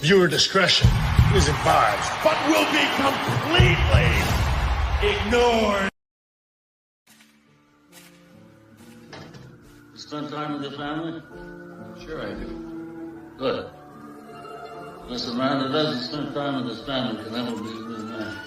Viewer discretion is advised. But will be completely ignored. You spend time with your family? Sure I do. Good. Unless a man that doesn't spend time with his family can never be a good man.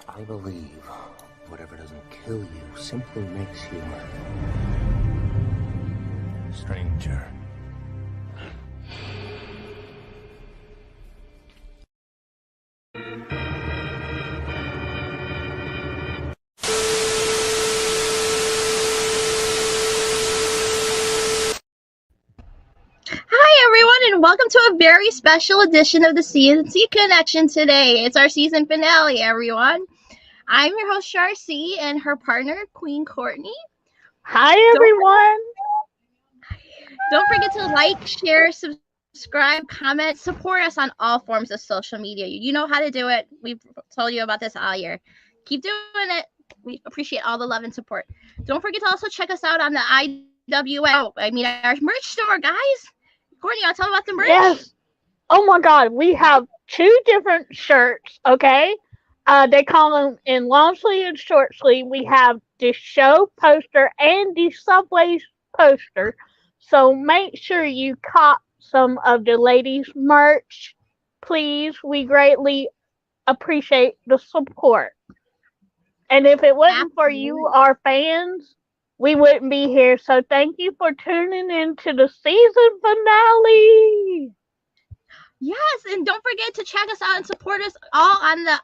I believe whatever doesn't kill you simply makes you stranger. Hi everyone, and welcome to a very special edition of the C Connection today. It's our season finale, everyone. I'm your host, Char C, and her partner, Queen Courtney. Hi, everyone. Don't forget to like, share, subscribe, comment, support us on all forms of social media. You know how to do it. We've told you about this all year. Keep doing it. We appreciate all the love and support. Don't forget to also check us out on the our merch store, guys. Courtney, I'll tell them about the merch. Yes. Oh, my God. We have two different shirts, okay? They call them in long sleeve and short sleeve. We have the show poster and the Subways poster. So make sure you cop some of the ladies' merch, please. We greatly appreciate the support. And if it wasn't for you, our fans, we wouldn't be here. So thank you for tuning in to the season finale. Yes, and don't forget to check us out and support us all on the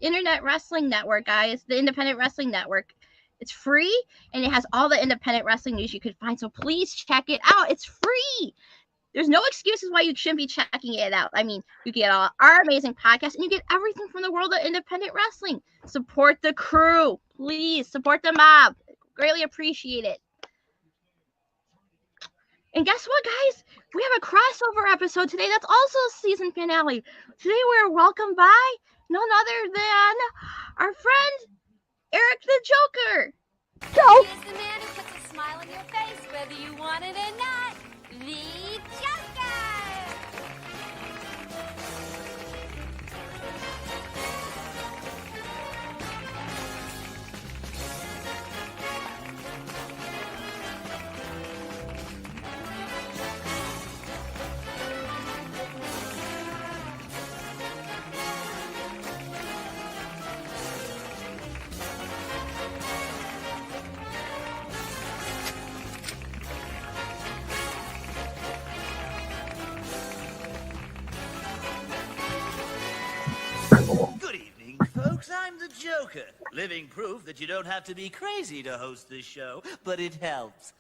Internet Wrestling Network, guys. The Independent Wrestling Network. It's free, and it has all the independent wrestling news you could find. So please check it out. It's free. There's no excuses why you shouldn't be checking it out. I mean, you get all our amazing podcasts, and you get everything from the world of independent wrestling. Support the crew. Please support the mob. Greatly appreciate it. And guess what, guys? We have a crossover episode today that's also a season finale. Today we're welcomed by none other than our friend, Eric Tha Joka. Here's the man who puts a smile on your face, whether you want it or not. The Joker! Good evening, folks. I'm the Joker. Living proof that you don't have to be crazy to host this show, but it helps.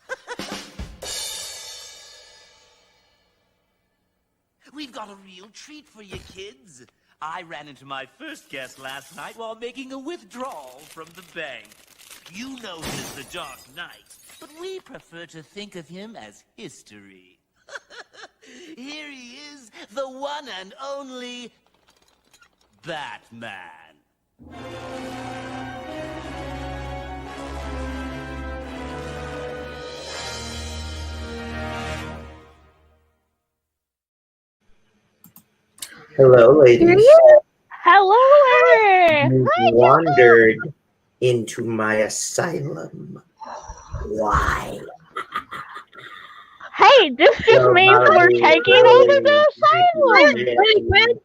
We've got a real treat for you kids. I ran into my first guest last night while making a withdrawal from the bank. You know him as the Dark Knight, but we prefer to think of him as history. Here he is, the one and only Batman. Hello, ladies. Hello, Eric. You wondered into my asylum. Why? Hey, this just means we're taking over the asylum.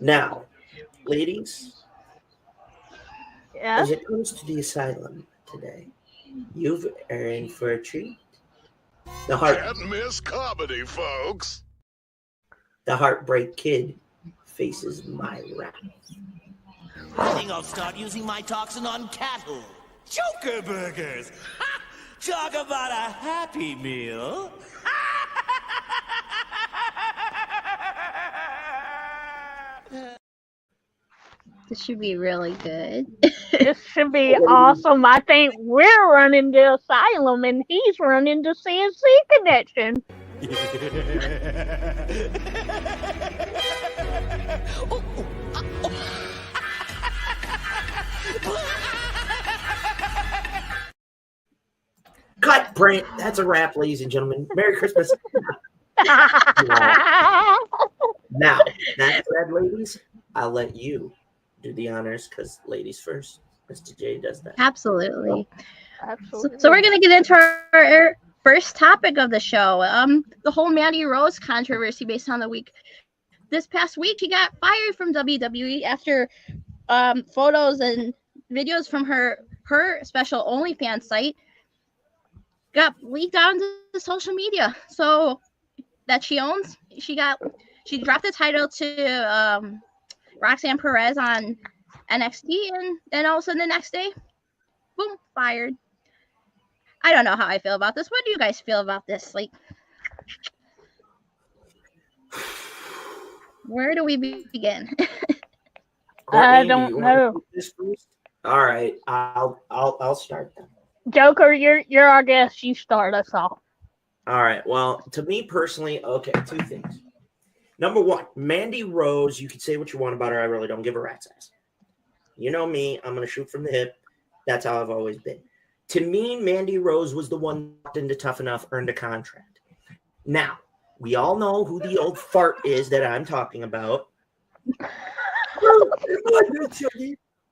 Now, ladies, Yes. as it comes to the asylum today, you are in for a treat. The Can't miss comedy, folks. The Heartbreak Kid faces my wrath. I think I'll start using my toxin on cattle. Joker burgers! Ha! Talk about a happy meal. This should be really good. This should be awesome. I think we're running the asylum and he's running the CNC connection. Cut, Brent. That's a wrap, ladies and gentlemen. Merry Christmas. Now, that said, ladies, I'll let you do the honors because ladies first. Mr. J does that. Absolutely. Absolutely. So we're gonna get into our first topic of the show. The whole Mandy Rose controversy based on the week. This past week, she got fired from WWE after photos and videos from her special OnlyFans site got leaked out into the social media. So that she owns. She dropped the title to Roxanne Perez on NXT, and then all of a sudden the next day, boom, fired. I don't know how I feel about this. What do you guys feel about this? Like, where do we begin? I don't know. All right, I'll start then. Joker, you're our guest. You start us off. All right. Well, to me personally, okay, two things. Number one, Mandy Rose, you can say what you want about her. I really don't give a rat's ass. You know me. I'm going to shoot from the hip. That's how I've always been. To me, Mandy Rose was the one into Tough Enough, earned a contract. Now, we all know who the old fart is that I'm talking about.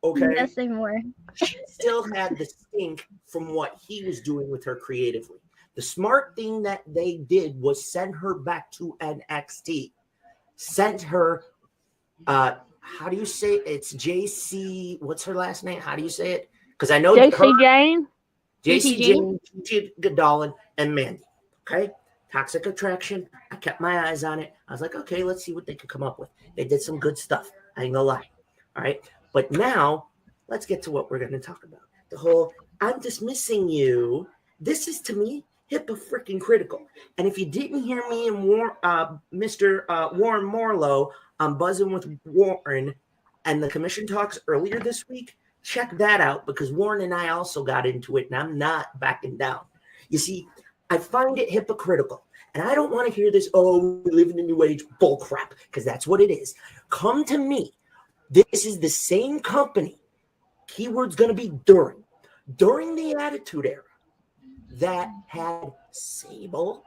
Okay. Yes, more. She still had the stink from what he was doing with her creatively. The smart thing that they did was send her back to NXT. Sent her, how do you say it? It's JC, what's her last name? How do you say it? Because I know JC Jane. JC Jane, Gigi Godolin, and Mandy. Okay? Toxic Attraction. I kept my eyes on it. I was like, okay, let's see what they could come up with. They did some good stuff. I ain't gonna lie. All right? But now, let's get to what we're going to talk about. The whole, I'm dismissing you. This is, to me, hypocritical. And if you didn't hear me and Mr. Warren Morlow on Buzzing with Warren and the commission talks earlier this week, check that out because Warren and I also got into it, and I'm not backing down. You see, I find it hypocritical. And I don't want to hear this, oh, we live in a new age bullcrap, because that's what it is. Come to me. This is the same company, keyword's going to be during the Attitude Era, that had Sable,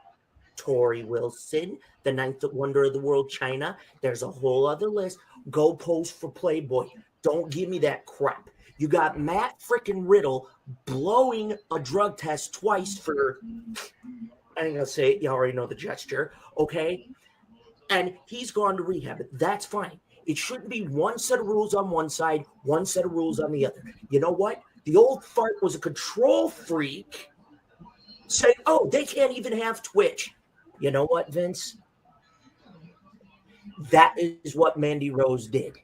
Tori Wilson, the ninth wonder of the world, China. There's a whole other list. Go post for Playboy. Don't give me that crap. You got Matt freaking Riddle blowing a drug test twice for, I ain't going to say it. You already know the gesture, okay? And he's gone to rehab. That's fine. It shouldn't be one set of rules on one side, one set of rules on the other. You know what? The old fart was a control freak saying, oh, they can't even have Twitch. You know what, Vince? That is what Mandy Rose did.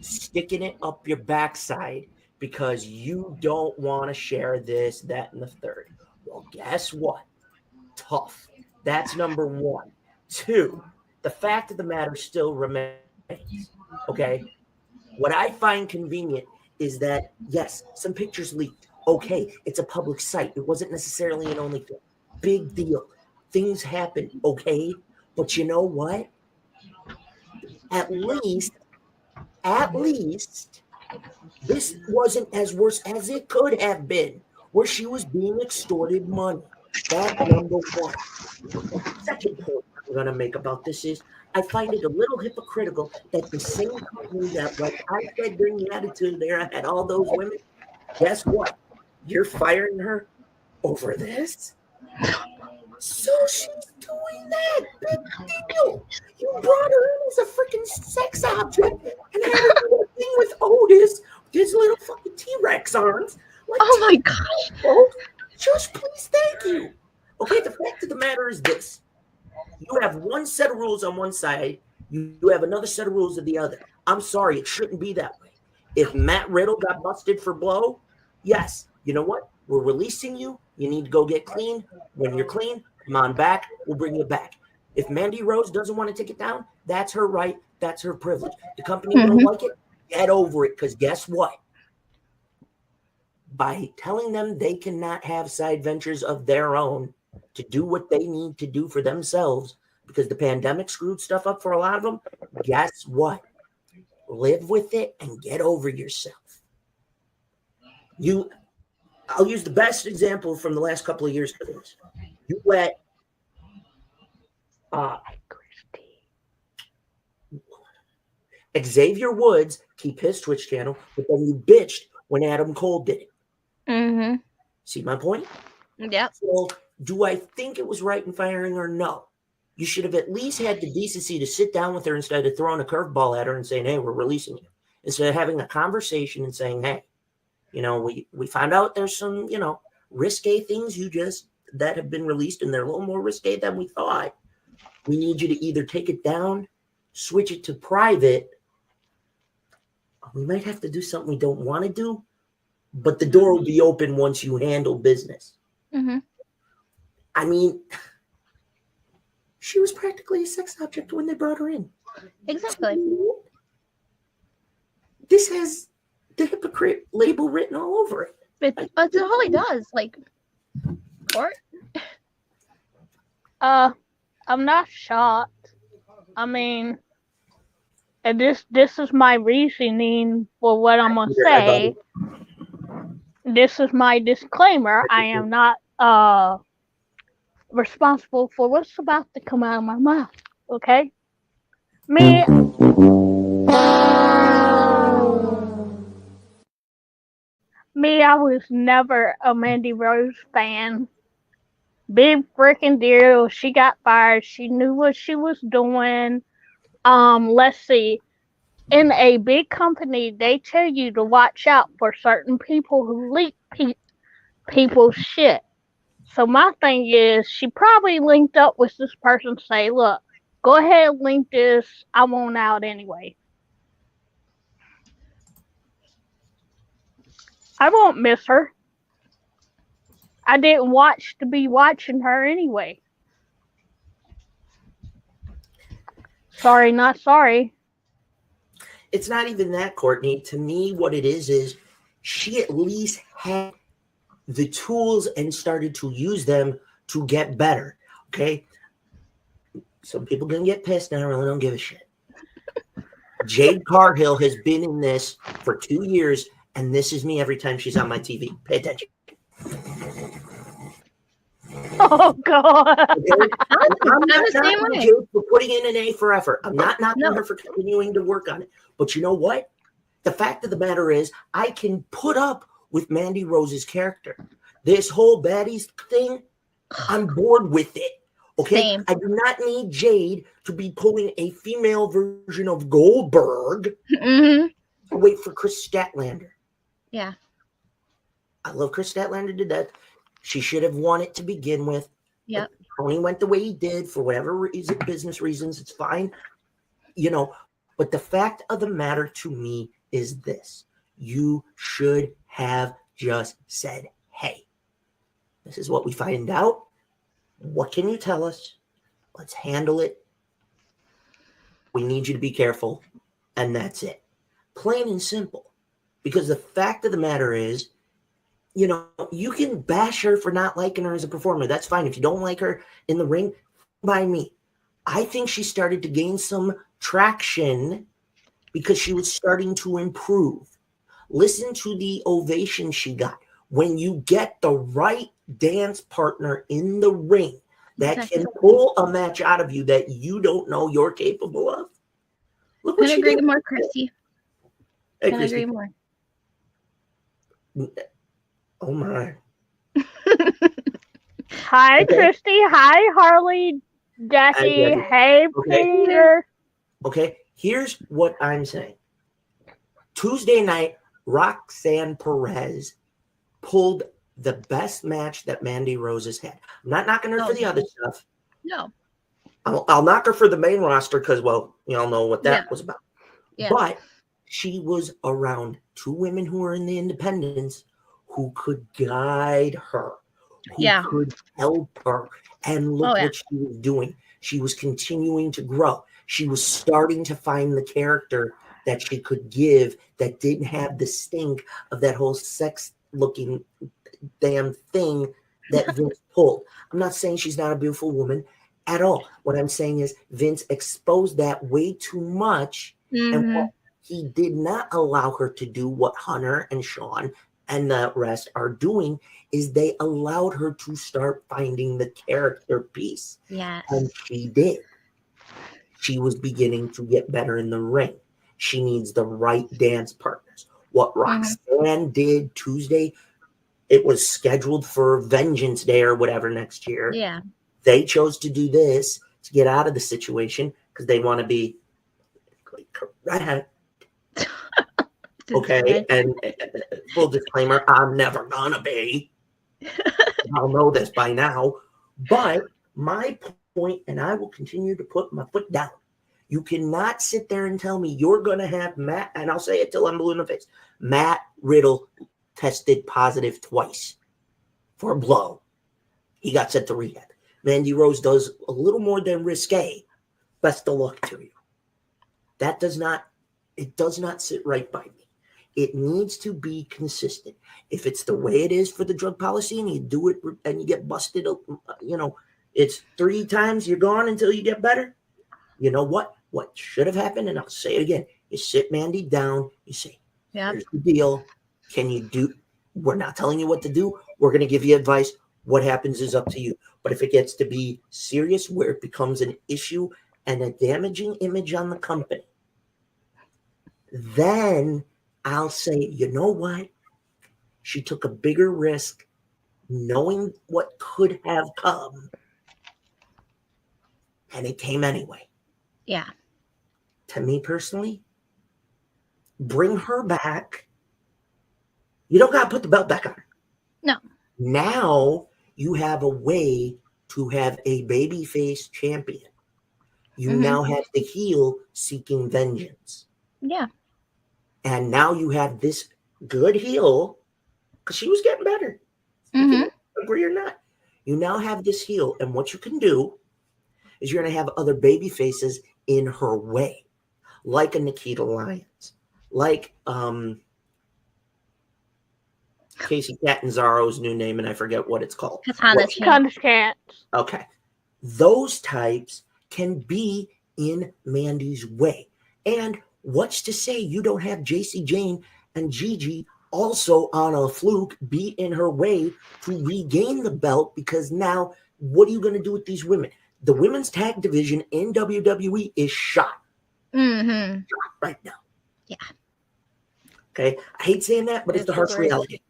Sticking it up your backside because you don't want to share this, that, and the third. Well, guess what? Tough. That's number one. Two, the fact of the matter still remains. Okay, what I find convenient is that yes, some pictures leaked. Okay, it's a public site. It wasn't necessarily an OnlyFans. Big deal. Things happen. Okay, but you know what? At least, this wasn't as worse as it could have been, where she was being extorted money. That's number one. Second point. I'm going to make about this is I find it a little hypocritical that the same company that, like I said during the Attitude Era, had all those women. Guess what? You're firing her over this? So she's doing that. Big deal. You brought her in as a freaking sex object and had her do a thing with Otis, his little fucking T-Rex arms. Like, Oh my gosh. oh, just please, thank you. Okay, the fact of the matter is this. You have one set of rules on one side. You have another set of rules on the other. I'm sorry, it shouldn't be that way. If Matt Riddle got busted for blow, yes, you know what? We're releasing you. You need to go get clean. When you're clean, come on back. We'll bring you back. If Mandy Rose doesn't want to take it down, that's her right. That's her privilege. The company don't like it. Get over it, because guess what? By telling them they cannot have side ventures of their own to do what they need to do for themselves, because the pandemic screwed stuff up for a lot of them, guess what? Live with it and get over yourself. I'll use the best example from the last couple of years for this. You let Xavier Woods keep his Twitch channel, but then you bitched when Adam Cole did it. Mm-hmm. See my point? Yep. So do I think it was right in firing her? No. You should have at least had the decency to sit down with her instead of throwing a curveball at her and saying, hey, we're releasing you. Instead of having a conversation and saying, hey, we found out there's some, risque things that have been released, and they're a little more risque than we thought. We need you to either take it down, switch it to private. We might have to do something we don't want to do, but the door will be open once you handle business. Mm-hmm. I mean, she was practically a sex object when they brought her in. Exactly. This has the hypocrite label written all over it. It totally does. Like, Court? I'm not shocked. I mean, and this is my reasoning for what I'm gonna say. This is my disclaimer. I am not responsible for what's about to come out of my mouth. Okay? Me, I was never a Mandy Rose fan. Big freaking deal. She got fired. She knew what she was doing. Let's see. In a big company, they tell you to watch out for certain people who leak people's shit. So my thing is, she probably linked up with this person to say, look, go ahead and link this. I want out anyway. I won't miss her. I didn't watch to be watching her anyway. Sorry, not sorry. It's not even that, Courtney. To me, what it is she at least had the tools and started to use them to get better. Okay? Some people gonna get pissed, and I really don't give a shit. Jade Cargill has been in this for 2 years, and this is me every time she's on my TV. Pay attention. Oh, God. Okay? I'm not the same knocking way. Jade for putting in an A for effort. I'm not knocking her for continuing to work on it. But you know what? The fact of the matter is, I can put up with Mandy Rose's character. This whole baddies thing, I'm bored with it. Okay? Same. I do not need Jade to be pulling a female version of Goldberg Mm-hmm. to wait for Chris Statlander. Yeah. I love Chris Statlander to death. She should have won it to begin with. Yep. Tony went the way he did for whatever reason, business reasons. It's fine. But the fact of the matter to me is this. You should have just said, hey, this is what we find out. What can you tell us? Let's handle it. We need you to be careful. And that's it. Plain and simple. Because the fact of the matter is, you can bash her for not liking her as a performer. That's fine. If you don't like her in the ring, by me. I think she started to gain some traction because she was starting to improve. Listen to the ovation she got. When you get the right dance partner in the ring, that can pull a match out of you that you don't know you're capable of. Look what Couldn't she agree did. more, Christy. Hey, Couldn't agree more. Oh my. Hi, Okay. Christy. Hi, Harley. Jackie. Jackie. Hey, Okay. Peter. Okay, here's what I'm saying. Tuesday night, Roxanne Perez pulled the best match that Mandy Rose has had. I'm not knocking her for the other stuff. No. I'll knock her for the main roster because, well, you all know what that was about. Yeah. But she was around two women who were in the independents who could guide her, who could help her. And look what she was doing. She was continuing to grow. She was starting to find the character that she could give that didn't have the stink of that whole sex-looking damn thing that Vince pulled. I'm not saying she's not a beautiful woman at all. What I'm saying is Vince exposed that way too much, and what he did not allow her to do, what Hunter and Sean and the rest are doing, is they allowed her to start finding the character piece. Yes. And she did. She was beginning to get better in the ring. She needs the right dance partners. What Roxanne did Tuesday, it was scheduled for Vengeance Day or whatever next year. Yeah. They chose to do this to get out of the situation because they want to be correct. Okay, and full disclaimer, I'm never gonna be. I'll know this by now. But my point, and I will continue to put my foot down. You cannot sit there and tell me you're gonna have Matt, and I'll say it till I'm blue in the face. Matt Riddle tested positive twice for a blow. He got sent to rehab. Mandy Rose does a little more than risque. Best of luck to you. That does not sit right by me. It needs to be consistent. If it's the way it is for the drug policy and you do it and you get busted, it's 3 times you're gone until you get better. You know what? What should have happened, and I'll say it again, you sit Mandy down, you say, here's the deal. Can you do, we're not telling you what to do. We're going to give you advice. What happens is up to you. But if it gets to be serious where it becomes an issue and a damaging image on the company, then I'll say, you know what? She took a bigger risk knowing what could have come. And it came anyway. Yeah. To me personally, bring her back. You don't got to put the belt back on her. No. Now you have a way to have a babyface champion. You now have the heel seeking vengeance. Yeah. And now you have this good heel because she was getting better. Agree or not? You now have this heel, and what you can do is you're going to have other baby faces in her way, like a Nikita Lyons, like Casey Catanzaro's new name, and I forget what it's called. Katana's Cat. Okay. Those types can be in Mandy's way. And what's to say you don't have JC Jane and Gigi also on a fluke be in her way to regain the belt? Because now, what are you going to do with these women? The women's tag division in WWE is shot. Shot right now. Yeah. Okay. I hate saying that, but it's the harsh reality.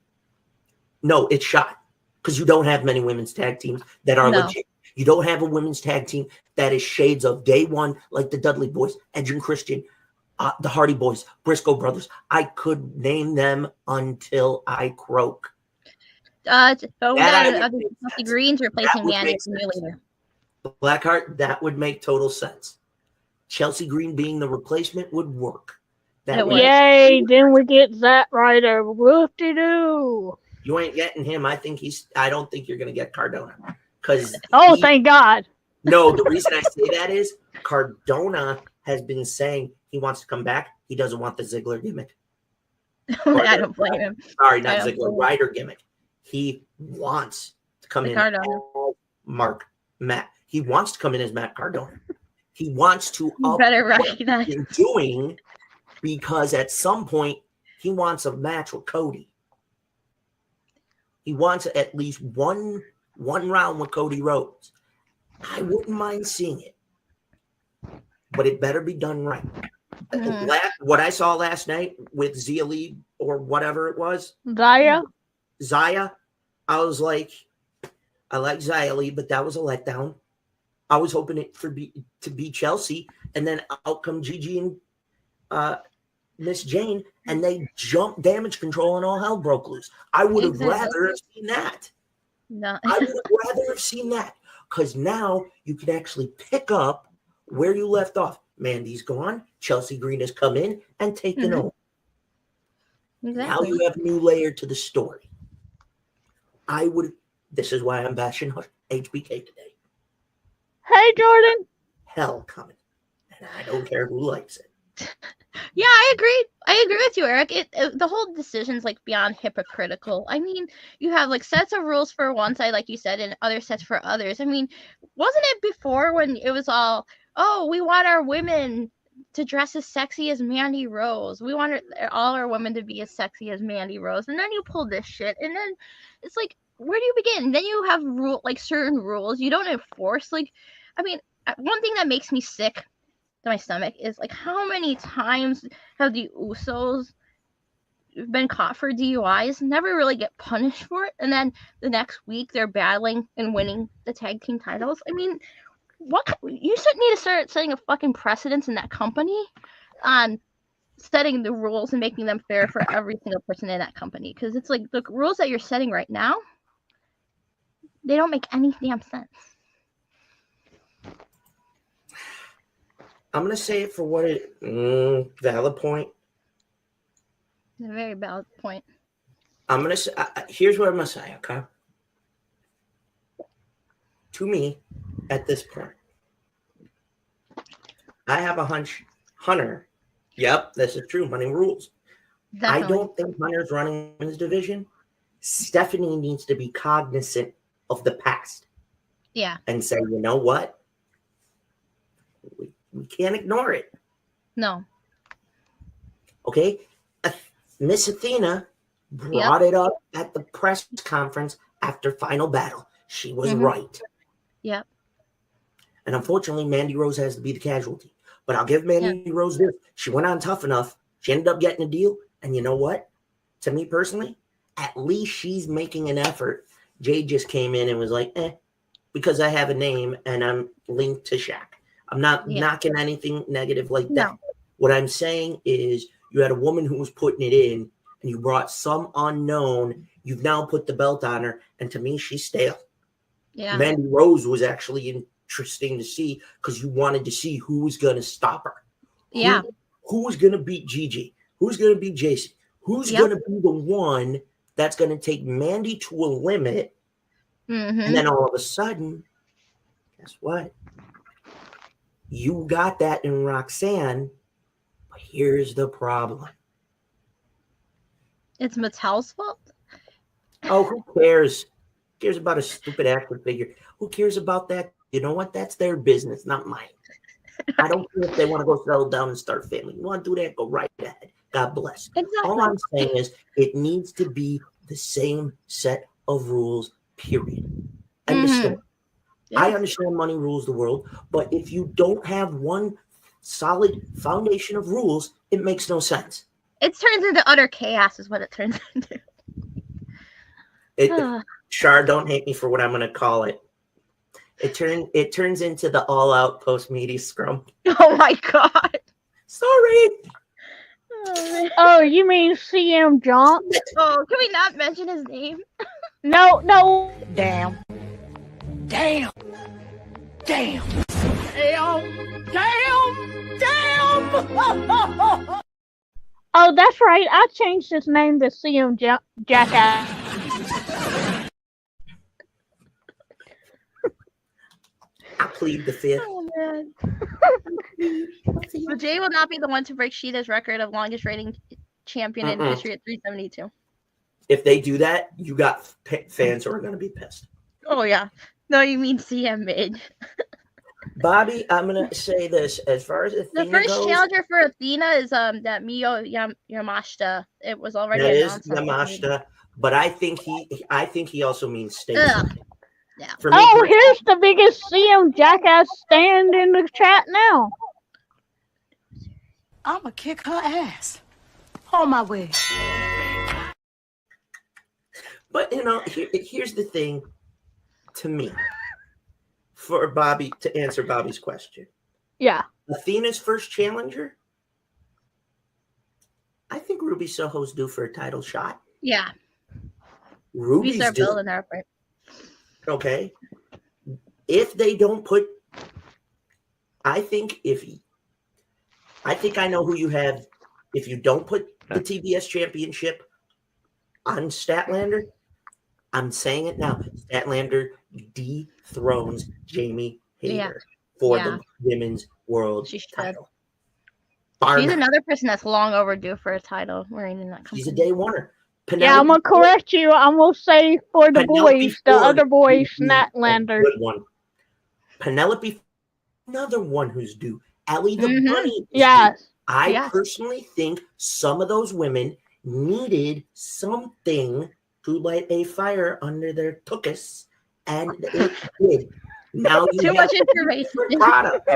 No, it's shot because you don't have many women's tag teams that are legit. You don't have a women's tag team that is shades of day one, like the Dudley Boys, Edge and Christian, the Hardy Boys, Briscoe Brothers. I could name them until I croak. Chelsea Green's replacing Mandy later. Blackheart, that would make total sense. Chelsea Green being the replacement would work. Yay! Then we get Zack Ryder. Whoop-de-doo. You ain't getting him. I don't think you're going to get Cardona. Thank God. No, the reason I say that is Cardona has been saying he wants to come back. He doesn't want the Ziggler gimmick. I don't blame him. Sorry, not Ziggler, Ryder gimmick. He wants to come in as Matt. He wants to come in as Matt Cardona. He wants to up better recognize what he's doing because at some point he wants a match with Cody. He wants at least one round with Cody Rhodes. I wouldn't mind seeing it, but it better be done right. What I saw last night with Zia Lee or whatever it was, Zaya, I was like, I like Zia Lee, but that was a letdown. I was hoping it to be Chelsea, and then out come Gigi and Miss Jane, and they jumped Damage Control and all hell broke loose. I would have rather have seen that. No. I would have rather have seen that, because now you can actually pick up where you left off. Mandy's gone. Chelsea Green has come in and taken over. Exactly. Now you have a new layer to the story. This is why I'm bashing HBK today. Hey, Jordan. Hell coming. And I don't care who likes it. Yeah, I agree. I agree with you, Eric. The whole decision's like beyond hypocritical. I mean, you have like sets of rules for one side, like you said, and other sets for others. I mean, wasn't it before when it was all, oh, we want our women to dress as sexy as Mandy Rose. We want all our women to be as sexy as Mandy Rose. And then you pull this shit, and then it's like, where do you begin? Then you have certain rules you don't enforce. Like, I mean, one thing that makes me sick to my stomach is like, how many times have the Usos been caught for DUIs, never really get punished for it, and then the next week they're battling and winning the tag team titles? I mean, you should need to start setting a fucking precedence in that company on setting the rules and making them fair for every single person in that company, because it's like the rules that you're setting right now, they don't make any damn sense. I'm gonna say it for what it valid point. It's a very valid point. I'm gonna say here's what I'm gonna say, okay? To me, at this point, I have a hunch. Hunter, yep, this is true. Money rules. Definitely. I don't think Hunter's running his division. Stephanie needs to be cognizant of the past. Yeah. And say, you know what? We can't ignore it. No. Okay? Miss Athena brought it up at the press conference after Final Battle. She was right. Yep. And unfortunately, Mandy Rose has to be the casualty. But I'll give Mandy Rose this. She went on tough enough. She ended up getting a deal. And you know what? To me personally, at least she's making an effort. Jade just came in and was like, because I have a name and I'm linked to Shaq. I'm not knocking anything negative like that. What I'm saying is you had a woman who was putting it in and you brought some unknown. You've now put the belt on her. And to me, she's stale. Yeah. Mandy Rose was actually interesting to see because you wanted to see who was going to stop her. Yeah. Who was going to beat Gigi? Who's going to beat Jason? Who's going to be the one that's going to take Mandy to a limit? And then all of a sudden, guess what? You got that in Roxanne, but here's the problem. It's Mattel's fault? Oh, who cares? Who cares about a stupid action figure? Who cares about that? You know what? That's their business, not mine. I don't care if they want to go settle down and start family. You want to do that? Go right ahead. God bless. Exactly. All I'm saying is it needs to be the same set of rules, period. Understand? Yes. I understand money rules the world, but if you don't have one solid foundation of rules, it makes no sense. It turns into utter chaos is what it turns into. Char, don't hate me for what I'm going to call it. It turns into the all-out post-media scrum. Oh, my God. Sorry. Oh, you mean CM Junk? Oh, can we not mention his name? No. Damn. Damn. Damn. Damn. Damn. Oh, that's right. I changed his name to CM Jackass. I plead the fifth. Oh, man. So Jay will not be the one to break Sheeta's record of longest reigning champion in history at 372. If they do that, you got fans who are going to be pissed. Oh, yeah. No, you mean CM mid. Bobby, I'm going to say this. As far as Athena the first goes, challenger for Athena is that Mio Yamashita. It was already that announced. That is Yamashita, but I think he also means Stacy. Yeah. For me, Oh, here's the biggest CM Jackass stand in the chat now. I'ma kick her ass. On my way. but here's the thing. To me, for Bobby to answer Bobby's question, Yeah. Athena's first challenger. I think Ruby Soho's due for a title shot. Yeah. Ruby's Start due. building her. Okay. If they don't put, I think I know who you have. If you don't put the TBS championship on Statlander, I'm saying it now. Statlander dethrones Jamie Hayter for the women's world title. She's another person that's long overdue for a title. She's a day winner. Yeah, I'm gonna correct you. I'm gonna say for the boys, the other boys, Statlander. Good one. Penelope, another one who's due. Ellie the Bunny. Yes. I personally think some of those women needed something to light a fire under their tuchus, and it did. Now you Too have much information. Products.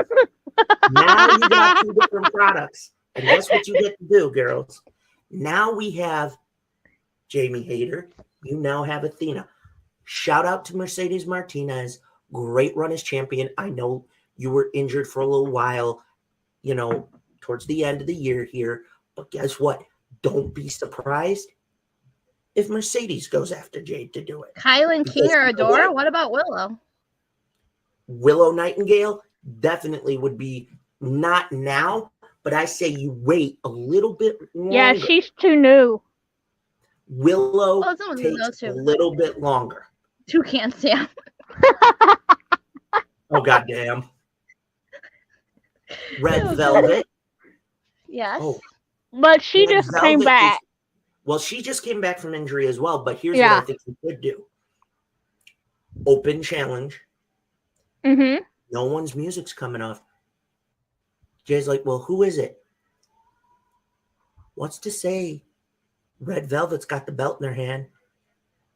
Now you got two different products, and that's what you get to do, girls. Now we have Jamie Hayter. You now have Athena. Shout out to Mercedes Martinez. Great run as champion. I know you were injured for a little while, towards the end of the year here. But guess what? Don't be surprised if Mercedes goes after Jade to do it. Kylan King or Adora? What about Willow? Willow Nightingale definitely would be not now, but I say you wait a little bit longer. Yeah, she's too new. Willow takes a little bit longer. Toucan Sam. Oh, goddamn. Red Velvet. Yes. Oh, but she Red just Velvet came back. She just came back from injury as well, but here's what I think we could do. Open challenge. Mm-hmm. No one's music's coming off. Jay's like, well, who is it? What's to say? Red Velvet's got the belt in her hand.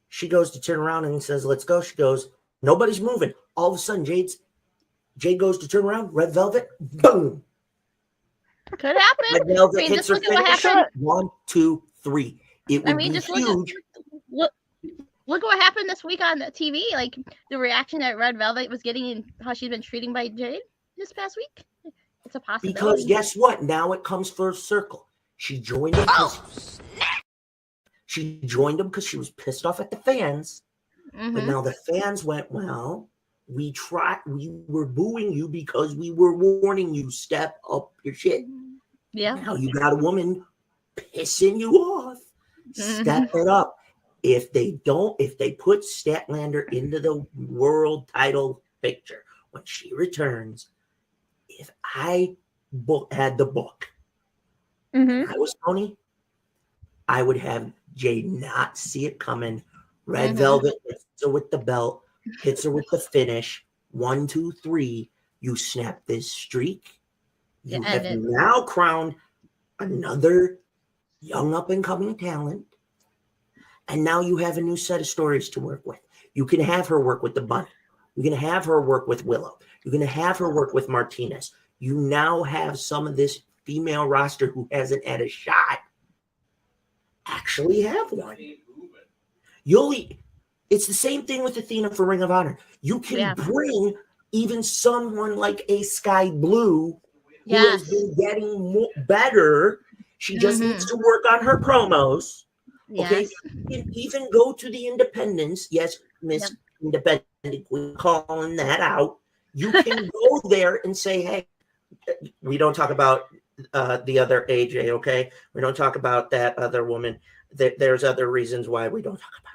She goes to turn around and says, let's go. She goes, nobody's moving. All of a sudden, Jade goes to turn around. Red Velvet, boom. Could happen. Red Velvet hits her finish. 1, 2, 3. It would be huge. Look what happened this week on the TV. Like the reaction that Red Velvet was getting and how she's been treated by Jade this past week. It's a possibility. Because guess what? Now it comes full circle. She joined him. She joined him because she was pissed off at the fans. Mm-hmm. But now the fans went, well, we were booing you because we were warning you, step up your shit. Yeah. Now you got a woman pissing you off. Step it up. If they put Statlander into the world title picture when she returns, if I had the book, I was Tony, I would have Jade not see it coming. Red Velvet hits her with the belt, hits her with the finish. 1, 2, 3. You snap this streak. You have now crowned another young up-and-coming talent. And now you have a new set of stories to work with. You can have her work with the Bunny. You're going to have her work with Willow. You're going to have her work with Martinez. You now have some of this female roster who hasn't had a shot actually have one. It's the same thing with Athena for Ring of Honor. You can bring even someone like a Sky Blue who has been getting better. She just needs to work on her promos. Okay, you can even go to the independents. Yes, Miss Independent, we're calling that out. You can go there and say, hey, we don't talk about the other AJ, okay? We don't talk about that other woman. There's other reasons why we don't talk about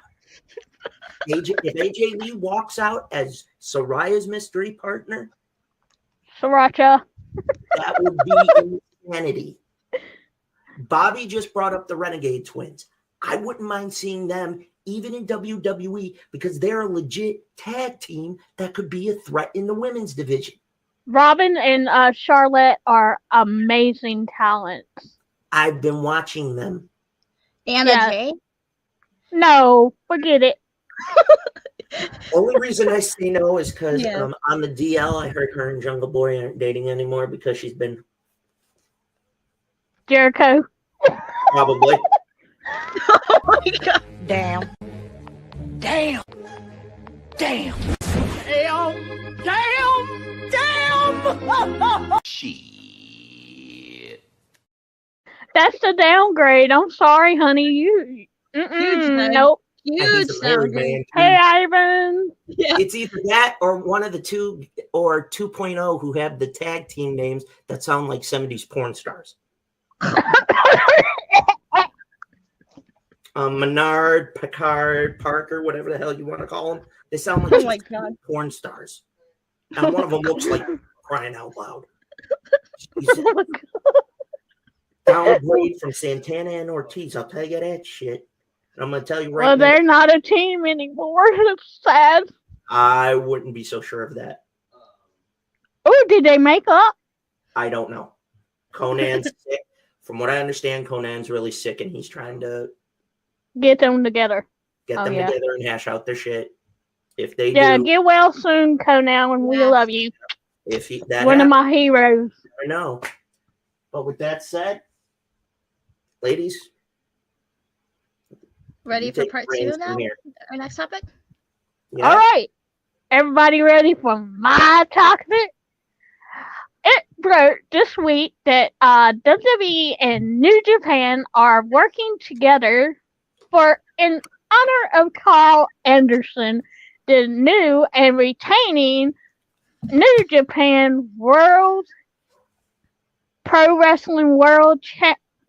it. If AJ Lee walks out as Soraya's mystery partner, Sriracha, that would be insanity. Bobby just brought up the Renegade Twins. I wouldn't mind seeing them even in WWE because they're a legit tag team that could be a threat in the women's division. Robin and Charlotte are amazing talents. I've been watching them. Anna Jay? No, forget it. Only reason I say no is because Yeah. on the DL, I heard her and Jungle Boy aren't dating anymore because she's been Jericho. probably. Oh my god. Damn. Damn. Damn. Damn. Damn. Shit. That's the downgrade. I'm sorry, honey. You. Huge Nope. Huge He's a married downgrade. man. Hey, Ivan. Yeah. It's either that or one of the two or 2.0 who have the tag team names that sound like 70s porn stars. Menard, Picard, Parker, whatever the hell you want to call them. They sound like Oh my just God. porn stars. And one of them looks like crying out loud. Downgrade from Santana and Ortiz. I'll tell you that shit. And I'm going to tell you right Well, now. they're not a team anymore. It's sad. I wouldn't be so sure of that. Oh, did they make up? I don't know. Conan's sick. From what I understand, Conan's really sick and he's trying to Get them together. get them yeah. together and hash out their shit. If they Yeah, do, get well soon, Conan, and we Yes. love you. if he, that One of happens, my heroes. I know. But with that said, ladies, Ready you for take part reins 2 now? from here. Our next topic? Yeah. All right. Everybody ready for my topic? It broke this week that WWE and New Japan are working together in honor of Karl Anderson, the new and retaining New Japan World Pro Wrestling World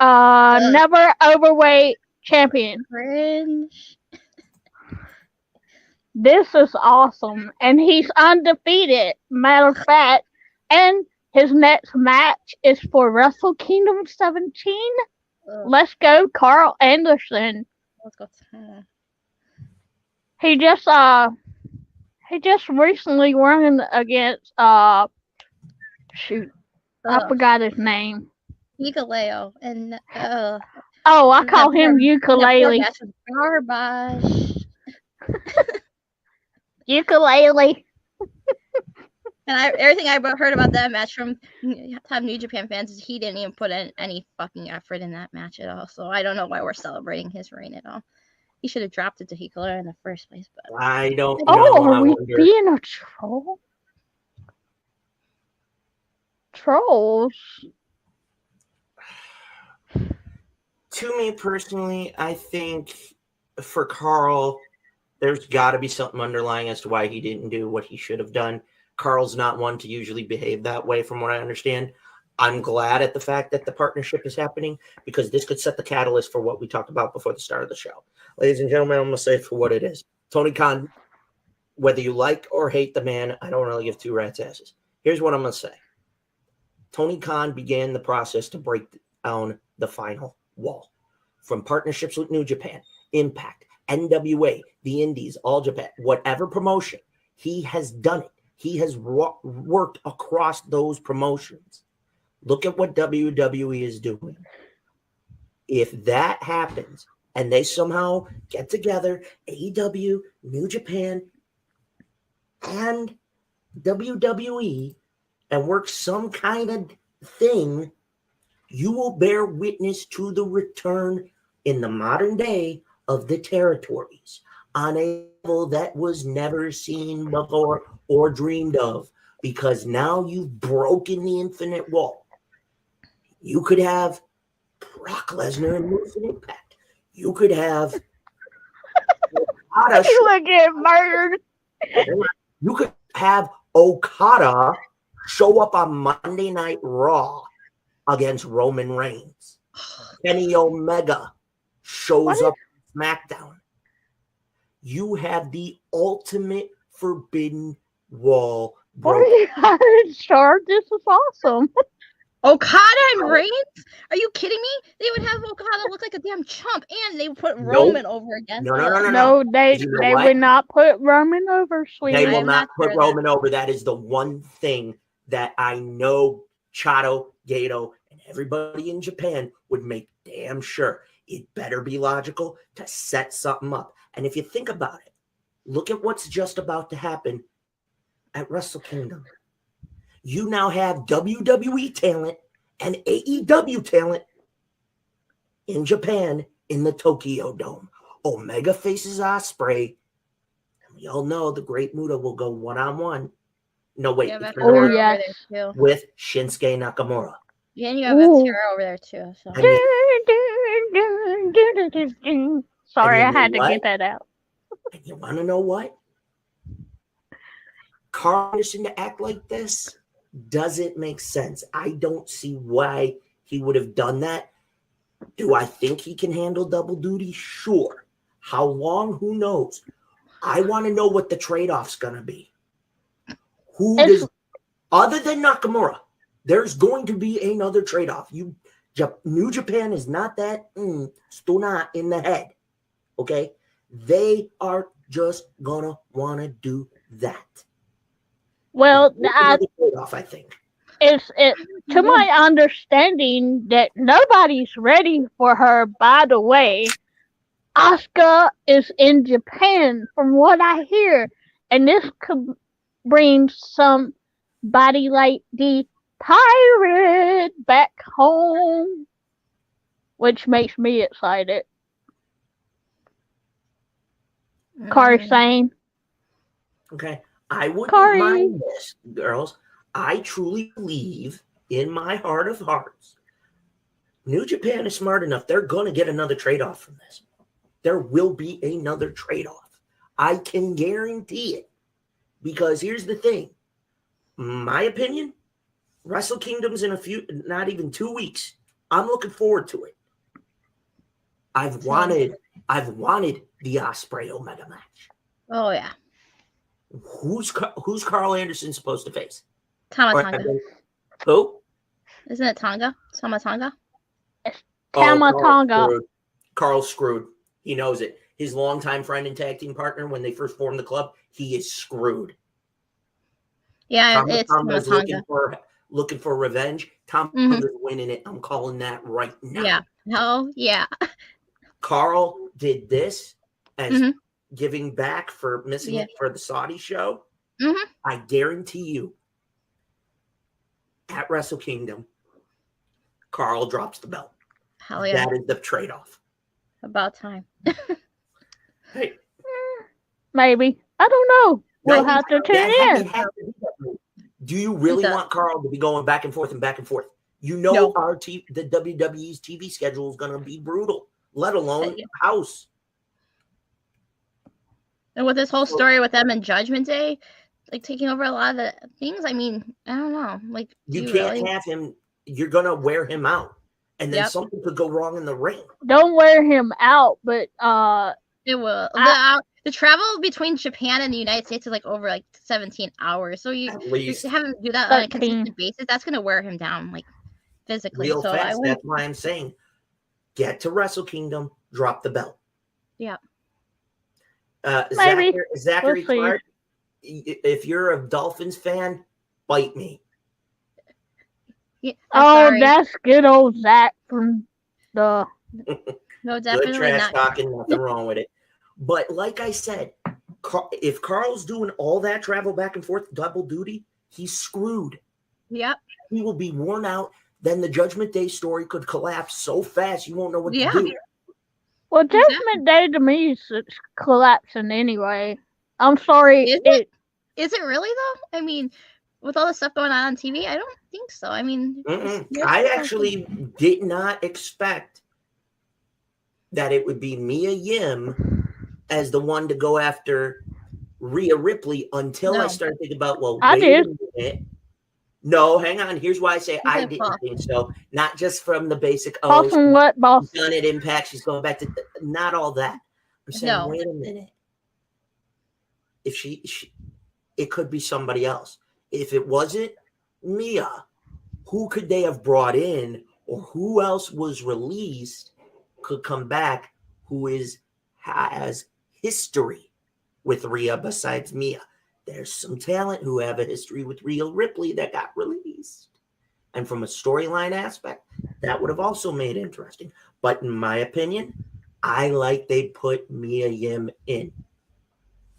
Never Overweight Champion. Cringe. This is awesome, and he's undefeated. Matter of fact, and his next match is for Wrestle Kingdom 17. Ugh. Let's go, Karl Anderson. Let's go. He just recently won against shoot, I forgot his name. Hikuleo and Oh, I call him ukulele. That's garbage. Ukulele. And everything I heard about that match from top New Japan fans is he didn't even put in any fucking effort in that match at all. So I don't know why we're celebrating his reign at all. He should have dropped it to Hikuleo in the first place. But I don't know. Oh, I are we wonder. being a troll? Trolls. To me personally, I think for Karl, there's got to be something underlying as to why he didn't do what he should have done. Karl's not one to usually behave that way, from what I understand. I'm glad at the fact that the partnership is happening because this could set the catalyst for what we talked about before the start of the show. Ladies and gentlemen, I'm going to say it for what it is. Tony Khan, whether you like or hate the man, I don't really give two rat's asses. Here's what I'm going to say. Tony Khan began the process to break down the final wall. From partnerships with New Japan, Impact, NWA, the Indies, All Japan, whatever promotion, he has done it. He has worked across those promotions. Look at what WWE is doing. If that happens and they somehow get together, AEW, New Japan, and WWE, and work some kind of thing, you will bear witness to the return in the modern day of the territories on a level that was never seen before or dreamed of, because now you've broken the infinite wall. You could have Brock Lesnar and Morrison Impact. You could have Okada. You would get murdered. You could have Okada show up on Monday Night Raw against Roman Reigns. Kenny Omega shows up on SmackDown. You have the ultimate forbidden wall broken. Sure, this is awesome. Okada and Reigns? Are you kidding me? They would have Okada look like a damn chump, and they would put Roman over again. No, they would not put Roman over, sweetie. They will not put Roman over. That is the one thing that I know Chado, Gato, and everybody in Japan would make damn sure. It better be logical to set something up. And if you think about it, look at what's just about to happen at Wrestle Kingdom. You now have WWE talent and AEW talent in Japan in the Tokyo Dome. Omega faces Ospreay. And we all know the Great Muta will go one-on-one. No, wait. Yeah, Oh, yes. With Shinsuke Nakamura. Yeah, and you have F-Zero over there too. So. Sorry, I had to get that out. And you want to know what? Karl Anderson to act like this doesn't make sense. I don't see why he would have done that. Do I think he can handle double duty? Sure. How long? Who knows? I want to know what the trade-off's going to be. Who does, other than Nakamura, there's going to be another trade-off. New Japan is not that stuna in the head. Okay? They are just going to want to do that. Well, trade-off, I think. It's to my understanding that nobody's ready for her. By the way, Asuka is in Japan, from what I hear, and this could bring somebody like the Pirate back home, which makes me excited. Kari saying, okay, I wouldn't mind this, girls. I truly believe in my heart of hearts, New Japan is smart enough. They're going to get another trade-off from this. There will be another trade-off. I can guarantee it. Because here's the thing. My opinion, Wrestle Kingdom's in not even 2 weeks. I'm looking forward to it. I've wanted the Ospreay Omega match. Oh yeah. Who's Karl Anderson supposed to face? Tama Tonga. Who? Isn't it Tonga? Tama Tonga? Tama Tonga. Karl's screwed. He knows it. His longtime friend and tag team partner, when they first formed the club, he is screwed. Yeah, it's Tama Tonga. Looking for revenge. Tom is winning it. I'm calling that right now. Yeah. Oh, yeah. Karl did this as giving back for missing it for the Saudi show. I guarantee you, at Wrestle Kingdom, Karl drops the belt. Hell yeah. That is the trade-off. About time. Hey. Maybe. I don't know. We'll have to tune in. Do you really want Karl to be going back and forth and back and forth? You know the WWE's TV schedule is going to be brutal, let alone house. And with this whole story with them and Judgment Day, like taking over a lot of the things, I mean, I don't know. Like you can't have him. You're going to wear him out. And then something could go wrong in the ring. Don't wear him out, but it will. The travel between Japan and the United States is like over like 17 hours. So you have him do that on a consistent basis. That's going to wear him down like physically. Real so fast. That's why I'm saying, get to Wrestle Kingdom, drop the belt. Yeah. Zachary Clark, if you're a Dolphins fan, bite me. Yeah, sorry. That's good old Zach from the. No, definitely good trash not. talking, nothing wrong with it. But like I said, if Karl's doing all that travel back and forth, double duty, he's screwed. Yep. He will be worn out. Then the Judgment Day story could collapse so fast you won't know what to do. Well, Judgment Day to me is collapsing anyway. I'm sorry. Is it really though? I mean, with all the stuff going on TV, I don't think so. I mean, I actually did not expect that it would be Mia Yim as the one to go after Rhea Ripley until I started thinking about, wait a minute. No, hang on. Here's why I say I didn't think so. Not just from the basic, she's done it Impact, she's going back to, not all that. I'm saying, wait a minute. If she, it could be somebody else. If it wasn't Mia, who could they have brought in, or who else was released could come back who has history with Rhea besides Mia? There's some talent who have a history with Rhea Ripley that got released. And from a storyline aspect, that would have also made it interesting. But in my opinion, I like they put Mia Yim in.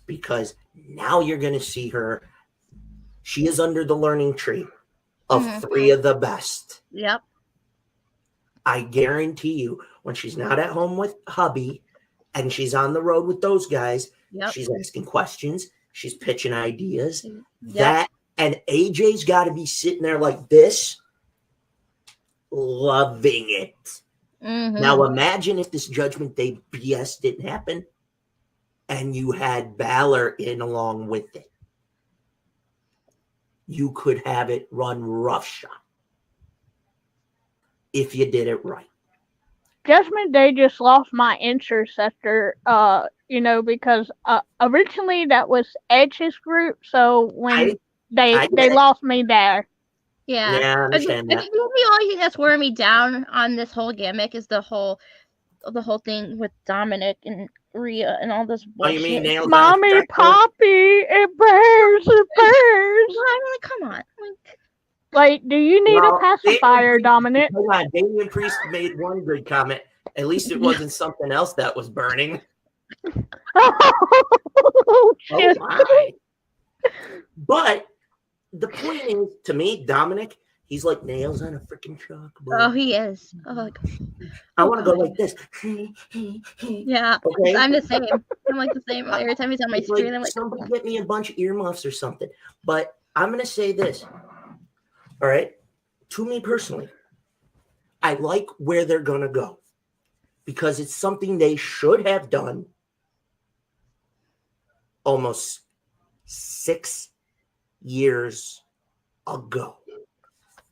because now you're going to see her. She is under the learning tree of 3 of the best. Yep. I guarantee you, when she's not at home with hubby and she's on the road with those guys, she's asking questions. She's pitching ideas. That and AJ's got to be sitting there like this, loving it. Now imagine if this Judgment Day BS didn't happen and you had Balor in along with it. You could have it run roughshod if you did it right. Judgment Day just lost my interest after, because originally that was Edge's group. So when they lost me there. Yeah, I understand that. The only thing that's wearing me down on this whole gimmick is the whole thing with Dominic and Rhea and all this bullshit. Oh, you mean nails? Mommy, Poppy, it burns, it burns. I mean, come on. Like, do you need a pacifier, Dominic? Hold on, Damian Priest made one good comment. At least it wasn't something else that was burning. Oh, shit. My. But the point is, to me, Dominic, he's like nails on a freaking chalkboard. Oh, he is. Oh, I want to go like this. Yeah, okay? I'm the same. I'm like the same. Every time he's on my screen, I'm like, somebody get me a bunch of earmuffs or something. But I'm going to say this. All right? To me personally, I like where they're going to go because it's something they should have done almost 6 years ago.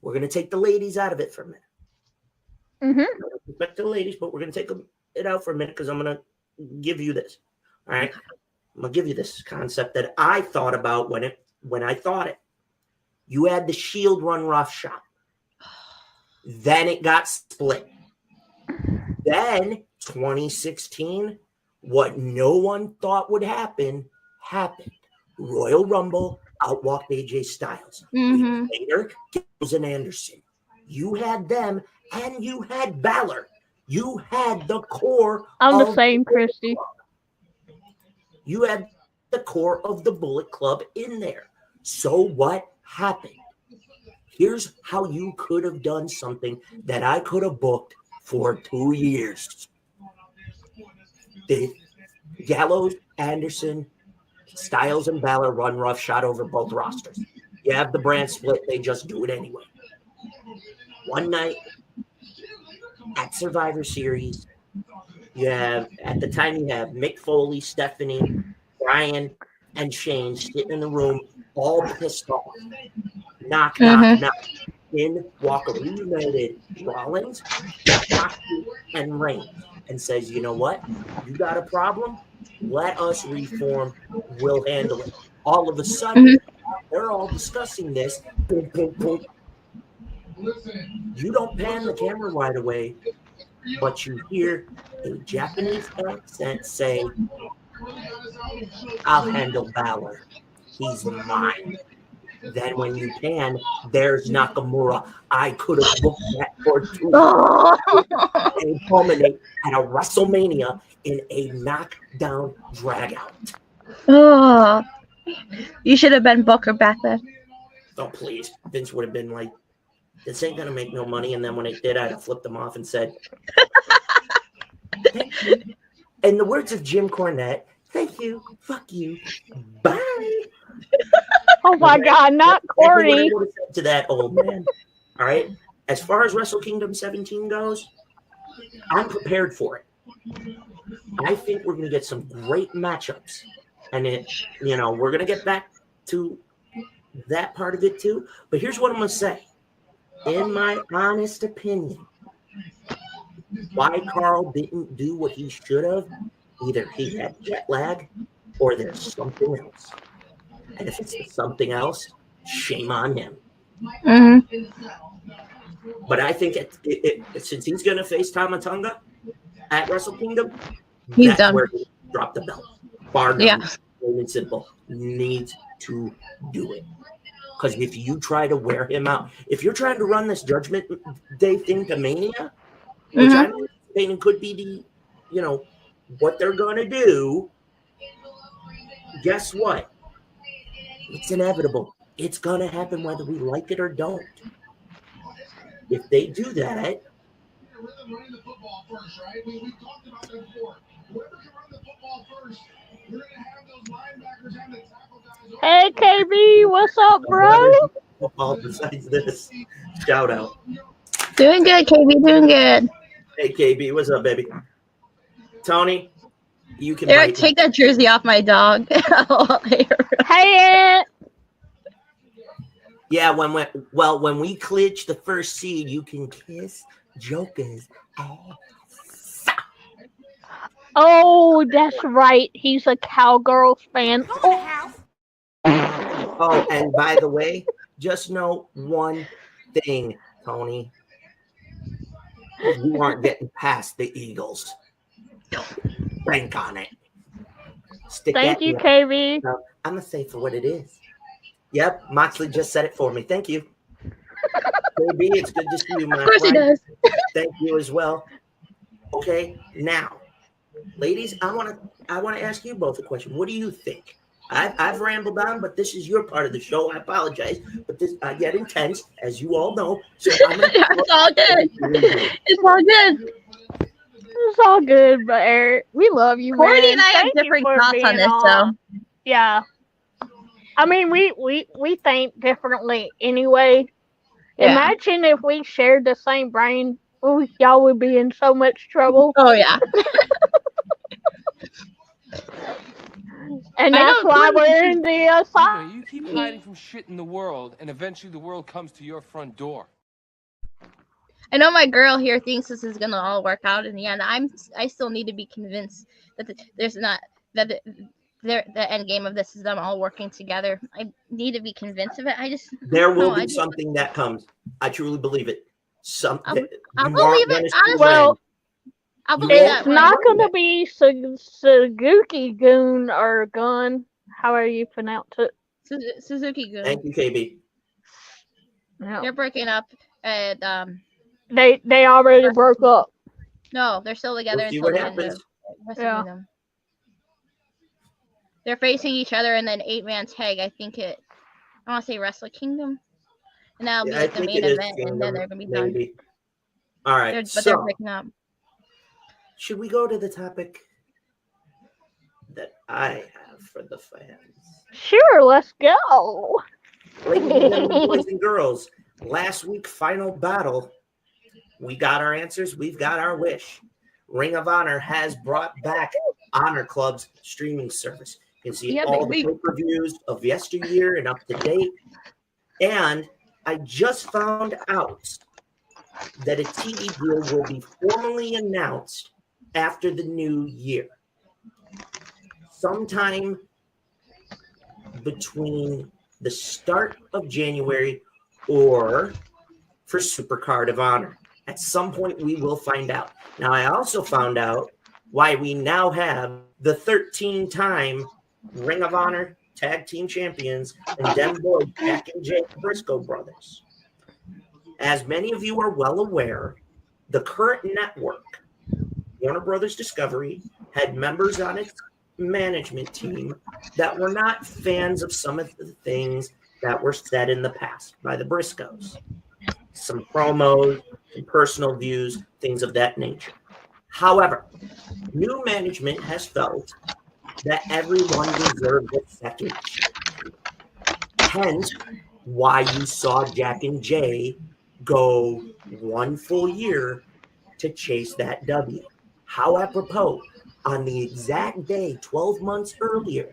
We're going to take the ladies out of it for a minute. Respect the ladies, but we're going to take it out for a minute because I'm going to give you this. All right? I'm going to give you this concept that I thought about when I thought it. You had the Shield run roughshod. Then it got split. Then 2016, what no one thought would happen, happened. Royal Rumble outwalked AJ Styles. Later, Gallows and Anderson. You had them, and you had Balor. You had the core. I'm the same, Christy. You had the core of the Bullet Club in there. So what happened? Here's how you could have done something that I could have booked for 2 years. The Gallows, Anderson, Styles, and Balor run roughshod over both rosters. You have the brand split. They just do it anyway. One night at Survivor Series, at the time you have Mick Foley, Stephanie, Brian, and Shane sitting in the room all pissed off. Knock. In walk a reunited Rollins, Moxley, and Reigns and says, you know what? You got a problem? Let us reform. We'll handle it. All of a sudden, they're all discussing this. Boom, boom, boom. You don't pan the camera right away, but you hear a Japanese accent say, I'll handle Balor. He's mine. Then when you pan, there's Nakamura. I could have booked that for 2 and culminate at a WrestleMania in a knockdown dragout. oh, you should have been Booker back then. Oh, please. Vince would have been like, this ain't going to make no money. And then when it did, I'd have flipped them off and said, thank you. In the words of Jim Cornette, thank you, fuck you, bye. Oh my God, not Corey. To that old man. All right. As far as Wrestle Kingdom 17 goes, I'm prepared for it. I think we're going to get some great matchups. And we're going to get back to that part of it too. But here's what I'm going to say. In my honest opinion, why Karl didn't do what he should have, either he had jet lag or there's something else. And if it's something else, shame on him. But I think since he's going to face Tama Tonga at Wrestle Kingdom, He's that's done. where he dropped the belt. Bar none, plain and simple. Needs to do it. Because if you try to wear him out, if you're trying to run this Judgment Day thing to Mania, which I'm anticipating could be what they're going to do, guess what? It's inevitable. It's going to happen whether we like it or don't. If they do that, running the football first, right? We've talked about that before. Whoever can run the football first, you're going to have those linebackers and the tackle guys. Hey, KB, what's up, bro? Football besides this. Shout out. Doing good, KB. Doing good. Hey, KB, what's up, baby? Tony, you can. Eric, take that jersey off my dog. Hey, yeah, when we clinch the first seed, you can kiss Joker's ass. oh, that's right. He's a Cowgirls fan. Oh, and by the way, just know one thing, Tony. You aren't getting past the Eagles. Bank on it. Thank you, KB. No, I'm going to say for what it is. Yep, Moxley just said it for me. Thank you. KB, it's good to see you, man. Of course he does. Thank you as well. Okay, now, ladies, I want to ask you both a question. What do you think? I've rambled on, but this is your part of the show. I apologize, but this I get intense, as you all know. So it's all good. It's all good. It's all good, but Eric, we love you, Courtney man. and I have different thoughts on this, though. Yeah. I mean, we think differently anyway. Yeah. Imagine if we shared the same brain. Ooh, y'all would be in so much trouble. Oh, yeah. And that's why we're in the asylum. You keep hiding from shit in the world, and eventually the world comes to your front door. I know my girl here thinks this is gonna all work out in the end. I still need to be convinced that the end game of this is them all working together. I need to be convinced of it. There will be something that comes. I truly believe it. Something. I'll believe it. Honestly, well, I'll believe it's not going to be Suzuki Goon or Gun. However you pronounce it. Suzuki Goon. Thank you, KB. No. They're breaking up, and they already broke up. No, they're still together we'll see until what the end happens. of They're facing each other in an 8-man tag. I want to say Wrestle Kingdom, and that'll be like the main event, and then they're gonna be done. Maybe. All right, they're breaking up. Should we go to the topic that I have for the fans? Sure, let's go. Ladies and gentlemen, boys and girls, last week final battle. We got our answers. We've got our wish. Ring of Honor has brought back Honor Club's streaming service. You can see all the pay-per-views of yesteryear and up to date. And I just found out that a TV deal will be formally announced after the new year. Sometime between the start of January or for Supercard of Honor. At some point, we will find out. Now, I also found out why we now have the 13-time Ring of Honor Tag Team Champions and them boys, Jack and Jay Briscoe brothers. As many of you are well aware, the current network, Warner Brothers Discovery, had members on its management team that were not fans of some of the things that were said in the past by the Briscoes. Some promos, some personal views, things of that nature. However, new management has felt that everyone deserves a second chance. Hence, why you saw Jack and Jay go one full year to chase that W. How apropos, on the exact day, 12 months earlier,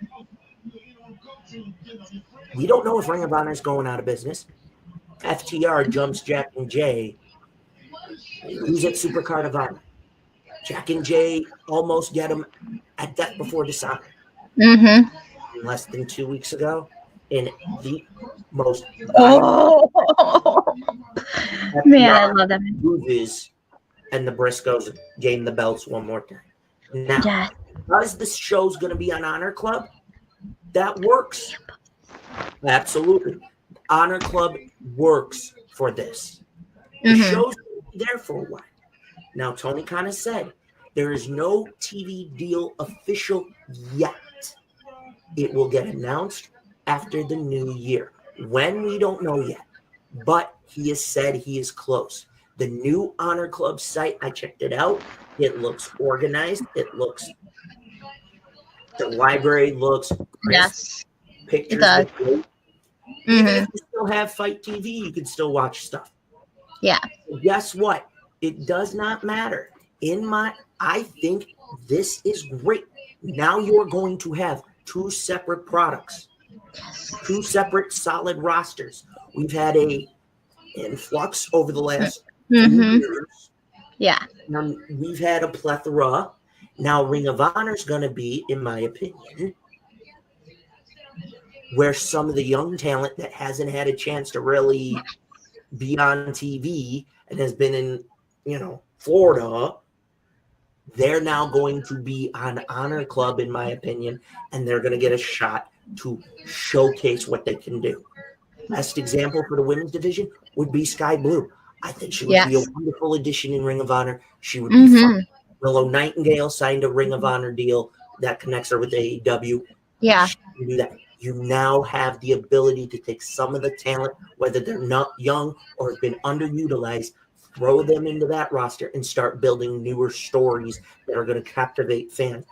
we don't know if Ring of Honor is going out of business. FTR jumps Jack and Jay. Who's at Supercard of Honor? Jack and Jay almost get him at Death Before Dishonor. Mm-hmm. Less than 2 weeks ago, in the most man, I love that. Movies, and the Briscoes gain the belts one more time. Now, because this show's going to be on Honor Club, that works. Absolutely. Honor Club works for this. The show's there for a while. Now, Tony kind of said there is no TV deal official yet. It will get announced after the new year. When, we don't know yet. But he has said he is close. The new Honor Club site, I checked it out. It looks organized. It looks, the library looks crisp. Yes. Pictures. It does. Even if you still have Fight TV, you can still watch stuff. Yeah. Guess what? It does not matter. I think this is great. Now you're going to have two separate products, two separate solid rosters. We've had a influx over the last 2 years. Yeah. We've had a plethora. Now Ring of Honor is going to be, in my opinion, where some of the young talent that hasn't had a chance to really be on TV and has been in, Florida, they're now going to be on Honor Club, in my opinion, and they're going to get a shot to showcase what they can do. Best example for the women's division would be Sky Blue. I think she would be a wonderful addition in Ring of Honor. She would be fun. Willow Nightingale signed a Ring of Honor deal that connects her with AEW. Yeah. She can do that. You now have the ability to take some of the talent, whether they're not young or have been underutilized, throw them into that roster and start building newer stories that are going to captivate fans.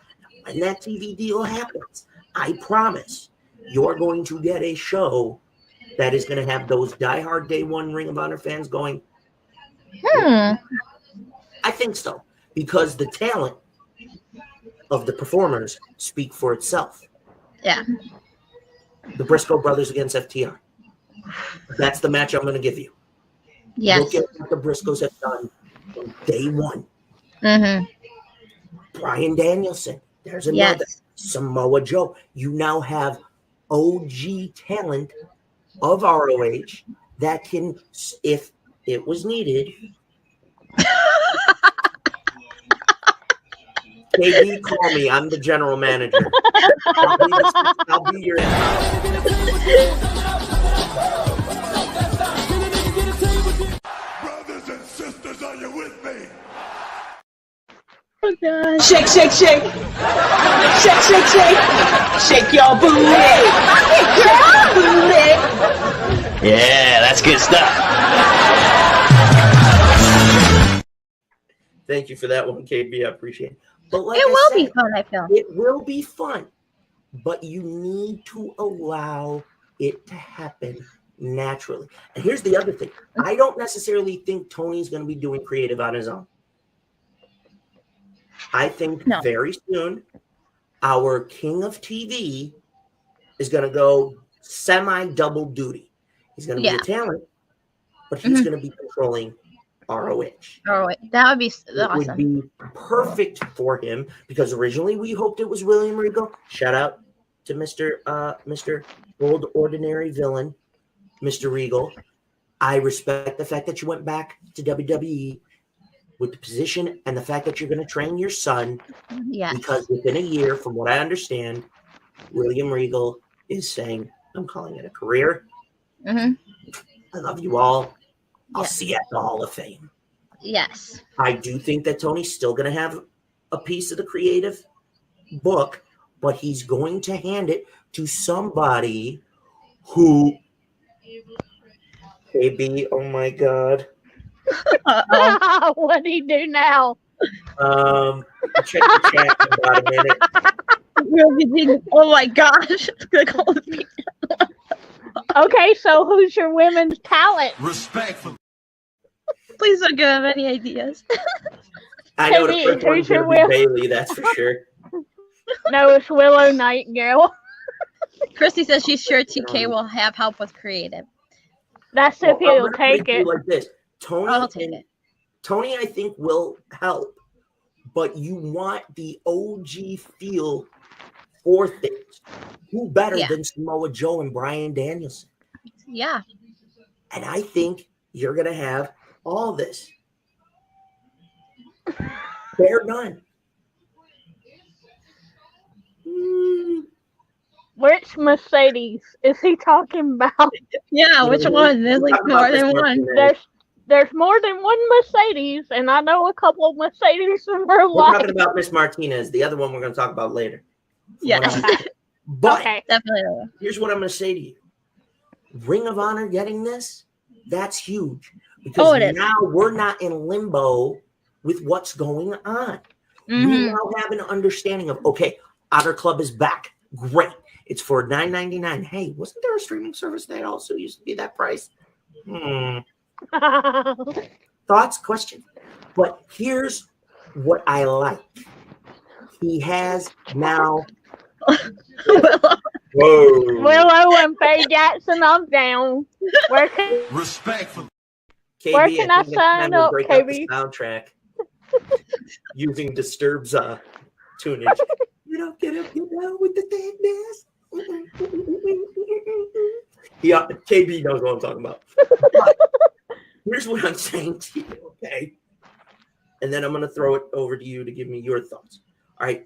When that TV deal happens, I promise you're going to get a show that is going to have those diehard day one Ring of Honor fans going, I think so, because the talent of the performers speak for itself. Yeah. The Briscoe brothers against FTR. That's the match I'm going to give you. Yes. Look at what the Briscoes have done from day one. Bryan Danielson. There's another. Samoa Joe. You now have OG talent of ROH that can, if it was needed. KB, call me. I'm the general manager. I'll be your. Brothers and sisters, are you with me? Oh God. Shake, shake, shake. Shake, shake, shake. Shake your booty. Shake your booty. Yeah, that's good stuff. Thank you for that one, KB. I appreciate it. But like it will be fun, I feel. It will be fun, but you need to allow it to happen naturally. And here's the other thing. I don't necessarily think Tony's going to be doing creative on his own. I think very soon our king of TV is going to go semi-double duty. He's going to be a talent, but he's going to be controlling ROH. Oh, that would be awesome. It would be perfect for him because originally we hoped it was William Regal. Shout out to Mr. Old Ordinary Villain, Mr. Regal. I respect the fact that you went back to WWE with the position and the fact that you're going to train your son. Yes. Because within a year, from what I understand, William Regal is saying, I'm calling it a career. I love you all. I'll see you at the Hall of Fame. Yes. I do think that Tony's still going to have a piece of the creative book, but he's going to hand it to somebody who, KB, oh my God. What do you do now? Check the chat in about a minute. Oh my gosh. Okay, so who's your women's talent? Respectful. Please don't give him any ideas. I know the first one's going to be Bailey, that's for sure. No, it's Willow Nightingale. Christy says she's sure TK will have help with creative. That's if he'll take it. Like this. I'll take it. Tony, I think, will help, but you want the OG feel for things. Who better than Samoa Joe and Bryan Danielson? Yeah. And I think you're going to have all this. Bear none. Which Mercedes is he talking about? Yeah, which one? There's like more than one. There's more than one Mercedes, and I know a couple of Mercedes in real life. We're talking about Miss Martinez. The other one we're going to talk about later. Yeah. But definitely. Here's what I'm going to say to you. Ring of Honor getting this, that's huge. Because now we're not in limbo with what's going on. Mm-hmm. We now have an understanding of, okay, Honor Club is back. Great. It's for $9.99. Hey, wasn't there a streaming service that also used to be that price? Thoughts, questions? But here's what I like. He has now. Whoa. Willow and Faye Jackson, I'm down. Where can Respectful. KB, Where can I think it's sign time to up, break KB? the soundtrack using Disturbed's tunage. You don't get up, you know, with the thickness. Yeah, KB knows what I'm talking about. But here's what I'm saying to you, okay? And then I'm going to throw it over to you to give me your thoughts. All right.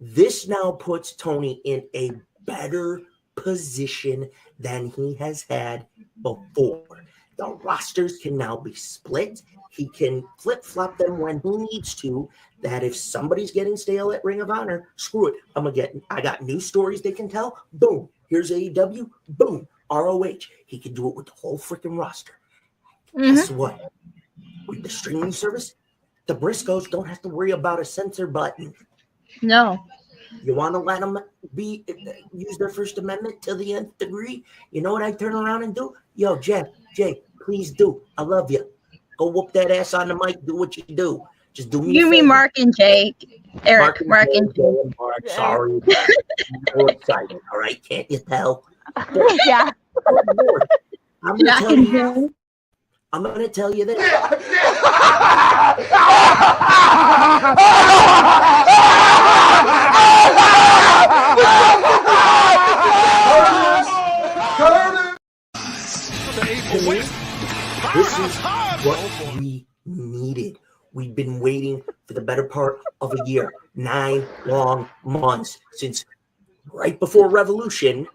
This now puts Tony in a better position than he has had before. The rosters can now be split. He can flip-flop them when he needs to. That if somebody's getting stale at Ring of Honor, screw it. I got new stories they can tell. Boom. Here's AEW. Boom. ROH. He can do it with the whole freaking roster. Mm-hmm. Guess what? With the streaming service, the Briscoes don't have to worry about a censor button. No. You want to let them use their First Amendment to the nth degree? You know what I turn around and do? Yo, Jay, please do. I love you. Go whoop that ass on the mic. Do what you do. Just do me. You mean Mark and Jake, Eric, Mark and Jake. Mark, sorry. I'm so excited. All right, can't you tell? Yeah. I'm gonna tell you this. This is what we needed. We've been waiting for the better part of a year, 9 long months since right before Revolution.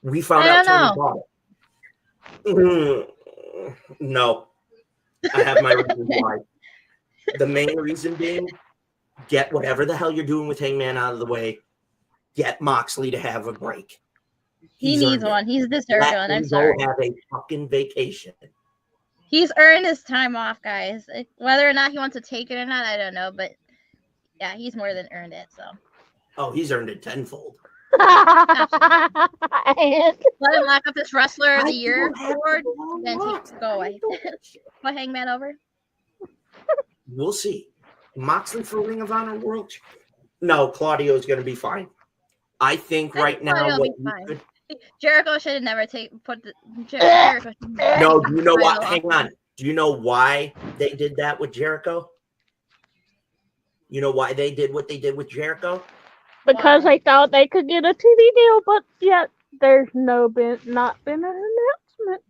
We found out Tony bought it. No, I have my reasons why. The main reason being, get whatever the hell you're doing with Hangman out of the way. Get Moxley to have a break. He needs one. He's deserved one. I'm sorry. Have a fucking vacation. He's earned his time off, guys. Whether or not he wants to take it or not, I don't know. But yeah, he's more than earned it. So. Oh, he's earned it tenfold. Let him lock up this Wrestler of the Year award, then go away. Put Hangman over. We'll see. Moxley for Ring of Honor World. No, Claudio's going to be fine. I think right now. Jericho should have never put the. Jericho no, do you know what? Hang on. Do you know why they did that with Jericho? You know why they did what they did with Jericho? Because they thought they could get a TV deal, but yet there's not been an announcement.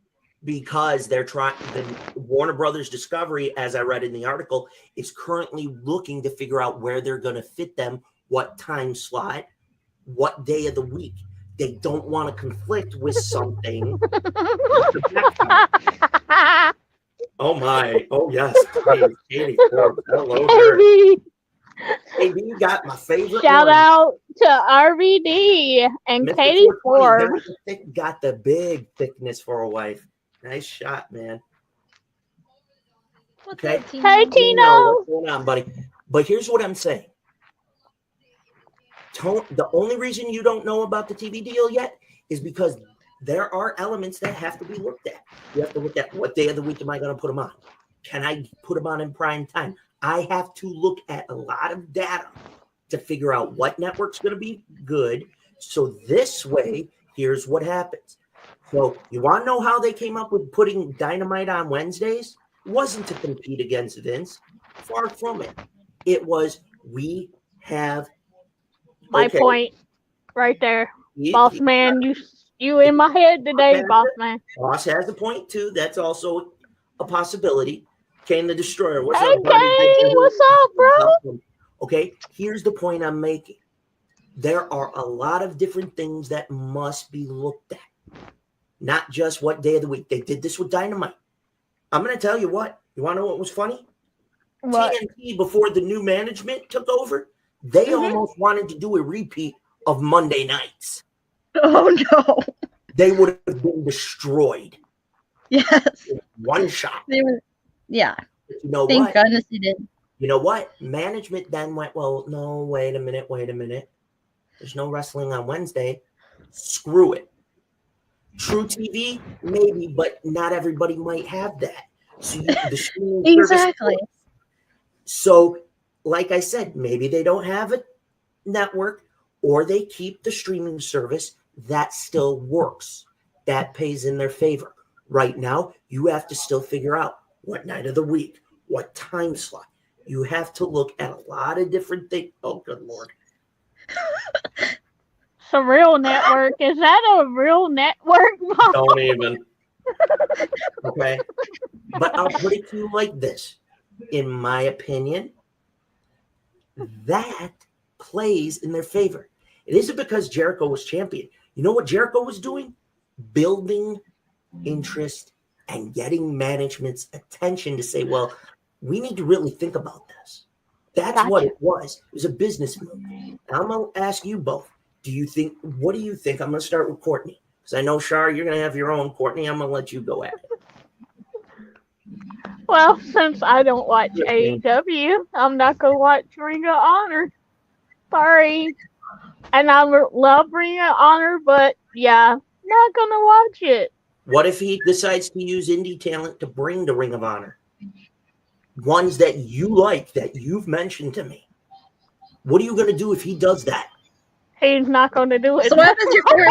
Because they're trying. The Warner Brothers Discovery, as I read in the article, is currently looking to figure out where they're going to fit them, what time slot, what day of the week. They don't want to conflict with something. Oh my! Oh yes, Katie. Hello, Katie. Katie got my favorite. Shout out to RVD and Mr. Katie Forbes. Got the big thickness for a wife. Nice shot, man. Okay. Hey, Tino. What's going on, buddy? But here's what I'm saying. The only reason you don't know about the TV deal yet is because there are elements that have to be looked at. You have to look at what day of the week am I going to put them on? Can I put them on in prime time? I have to look at a lot of data to figure out what network's going to be good. So this way, here's what happens. So you want to know how they came up with putting Dynamite on Wednesdays? It wasn't to compete against Vince. Far from it. It was we have my point right there. Boss man, you in my head today, boss man. Boss has a point too. That's also a possibility. Kane the Destroyer. What's up, buddy? Kane? What's up, bro? Okay, here's the point I'm making. There are a lot of different things that must be looked at. Not just what day of the week. They did this with Dynamite. I'm going to tell you what. You want to know what was funny? What? TNT, before the new management took over, they almost wanted to do a repeat of Monday nights. Oh no. They would have been destroyed. Yes. One shot. They were. Yeah. But you know Thank what? goodness he did. You know what? Management then went, well, no, wait a minute. There's no wrestling on Wednesday. Screw it. True TV, maybe, but not everybody might have that. So the streaming Exactly. service. So, like I said, maybe they don't have a network, or they keep the streaming service that still works. That pays in their favor. Right now, you have to still figure out what night of the week, what time slot. You have to look at a lot of different things. Oh, good Lord. It's a real network. Is that a real network, Mom? Don't even. Okay. But I'll put it to you like this. In my opinion, that plays in their favor. It isn't because Jericho was champion. You know what Jericho was doing? Building interest and getting management's attention to say, well, we need to really think about this. That's what it was. It was a business move. Now I'm going to ask you both. What do you think? I'm going to start with Courtney. Because I know, Char, you're going to have your own. Courtney, I'm going to let you go at it. Well, since I don't watch AEW, I'm not going to watch Ring of Honor. Sorry. And I love Ring of Honor, but yeah, not going to watch it. What if he decides to use indie talent to bring the Ring of Honor? Ones that you like, that you've mentioned to me. What are you going to do if he does that? He's not going to do it. So what if it's your favorite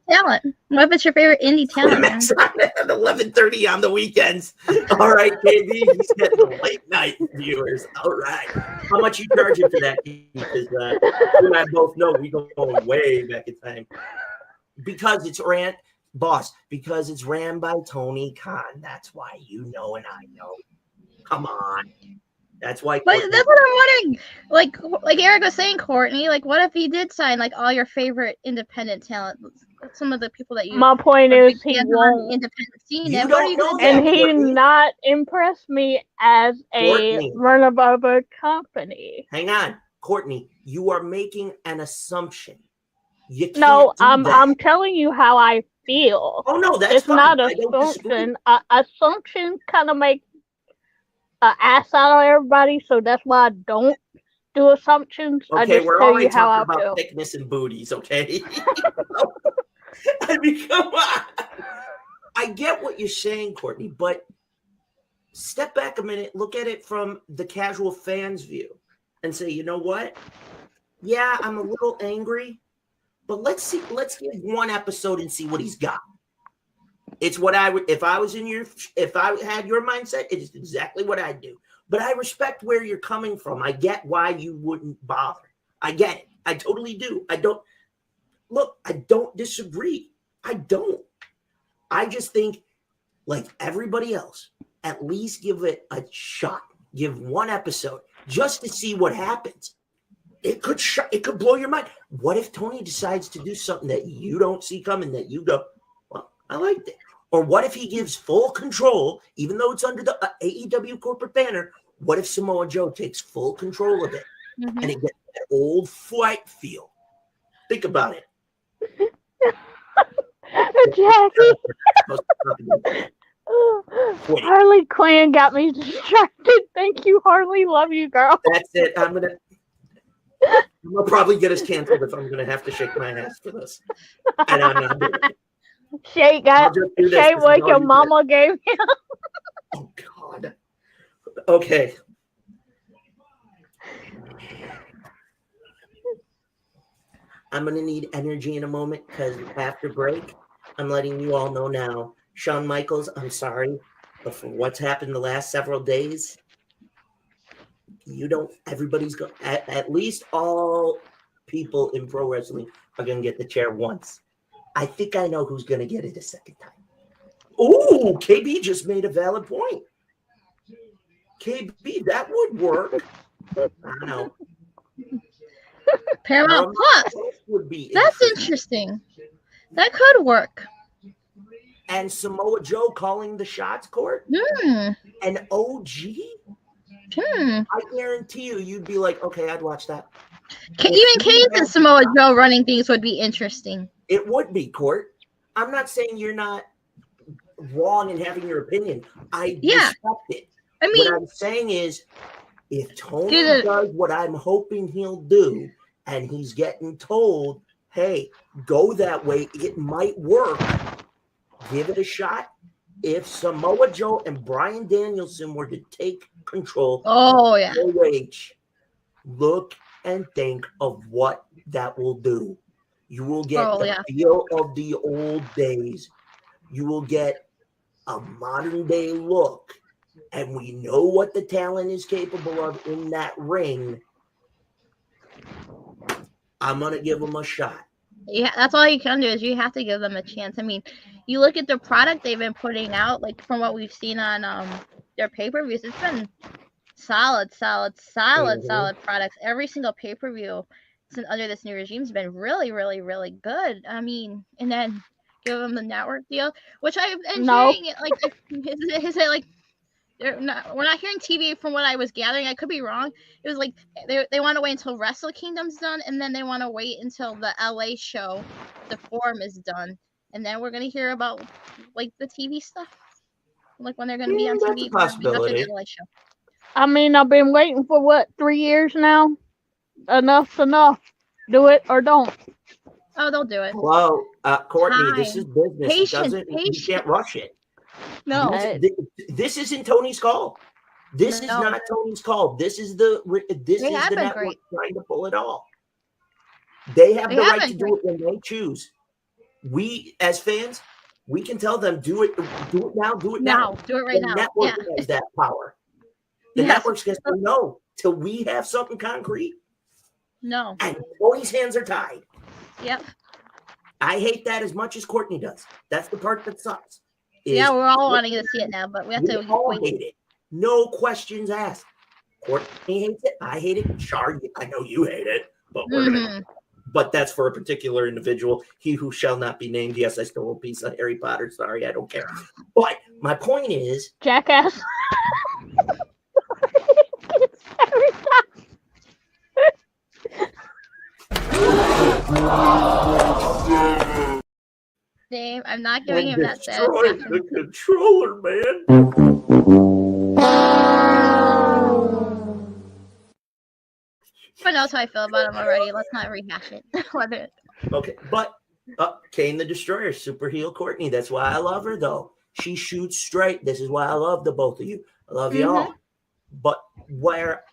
talent? What if it's your favorite indie talent? At 11:30 on the weekends. All right, KB, he's getting the late night viewers. All right. How much you charging for that? Because you and I both know we go way back in time. Because it's ran by Tony Khan. That's why you know and I know. Come on. That's why. But that's what I'm wondering. Like Eric was saying, Courtney. Like, what if he did sign like all your favorite independent talent? Some of the people that you. My point is, he won't. Independent scene. You And what are you don't going know to And do? he not impressed me as a Courtney. run of a company. Hang on, Courtney. You are making an assumption. You can't No, do that. I'm telling you how I feel. Oh no, that's It's fine. not I don't disagree. assumption. Assumption kind of make an ass out of everybody, so that's why I don't do assumptions. I Okay, just we're tell already you how I talking feel. about thickness and booties, okay? I mean, come on. I get what you're saying, Courtney, but step back a minute, look at it from the casual fan's view and say, you know what? Yeah, I'm a little angry, but let's give one episode and see what he's got. It's what I would, if I had your mindset, it is exactly what I'd do. But I respect where you're coming from. I get why you wouldn't bother. I get it. I totally do. I don't disagree. I don't. I just think, like everybody else, at least give it a shot. Give one episode just to see what happens. It could blow your mind. What if Tony decides to do something that you don't see coming, that you go, well, I liked it. Or what if he gives full control, even though it's under the AEW corporate banner? What if Samoa Joe takes full control of it and it gets that old fight feel? Think about it. Jackie. Harley Quinn got me distracted. Thank you, Harley. Love you, girl. That's it. I'm gonna probably get us canceled if I'm gonna have to shake my ass for this. And I'm not doing it. Shake what your mama gave him. Oh God. Okay. I'm gonna need energy in a moment because after break, I'm letting you all know now. Shawn Michaels, I'm sorry, but for what's happened the last several days, everybody's going, at least all people in pro wrestling are going to get the chair once. I think I know who's going to get it a second time. Ooh, KB just made a valid point. KB, that would work. I don't know. Paramount Plus would be That's interesting. That could work. And Samoa Joe calling the shots, Court? An OG? I guarantee you'd be like, okay, I'd watch that. Even Kane and Samoa Joe running things would be interesting. It would be, Court. I'm not saying you're not wrong in having your opinion. I respect it. I mean, what I'm saying is, if Tony does what I'm hoping he'll do, and he's getting told, hey, go that way, it might work, give it a shot. If Samoa Joe and Bryan Danielson were to take control of OH, look and think of what that will do. You will get the feel of the old days. You will get a modern day look. And we know what the talent is capable of in that ring. I'm going to give them a shot. Yeah, that's all you can do is you have to give them a chance. I mean, you look at the product they've been putting out, like from what we've seen on their pay-per-views, it's been solid products. Every single pay-per-view since under this new regime has been really, really, really good. I mean, and then give them the network deal, which I've been hearing it like is it like we're not hearing TV from what I was gathering. I could be wrong. It was like they want to wait until Wrestle Kingdom's done, and then they want to wait until the LA show, the Forum, is done, and then we're gonna hear about like the TV stuff, like when they're gonna be on TV. That's a possibility. The LA show. I mean, I've been waiting for what, 3 years now. Enough's enough. Do it or don't. Oh, they'll do it. Well, Courtney, this is business. You can't rush it. No, this isn't Tony's call. This is not Tony's call. This is the network trying to pull it off. They have the right to do it when they choose. We, as fans, we can tell them do it now, do it now. Do it right now. The network has that power. The network's going to say no till we have something concrete. No. And Tony's hands are tied. Yep. I hate that as much as Courtney does. That's the part that sucks. Yeah, we're all wanting to see it now, but we have to all hate it. No questions asked. Courtney hates it. I hate it. Char, I know you hate it, but we're gonna. But that's for a particular individual. He who shall not be named. Yes, I stole a piece of Harry Potter. Sorry, I don't care. But my point is, jackass. Dave, I'm not giving him that set. The controller, man. Everyone knows how I feel about him already. Let's not rehash it. Okay, but Kane the Destroyer, super heel Courtney. That's why I love her, though. She shoots straight. This is why I love the both of you. I love you all. But what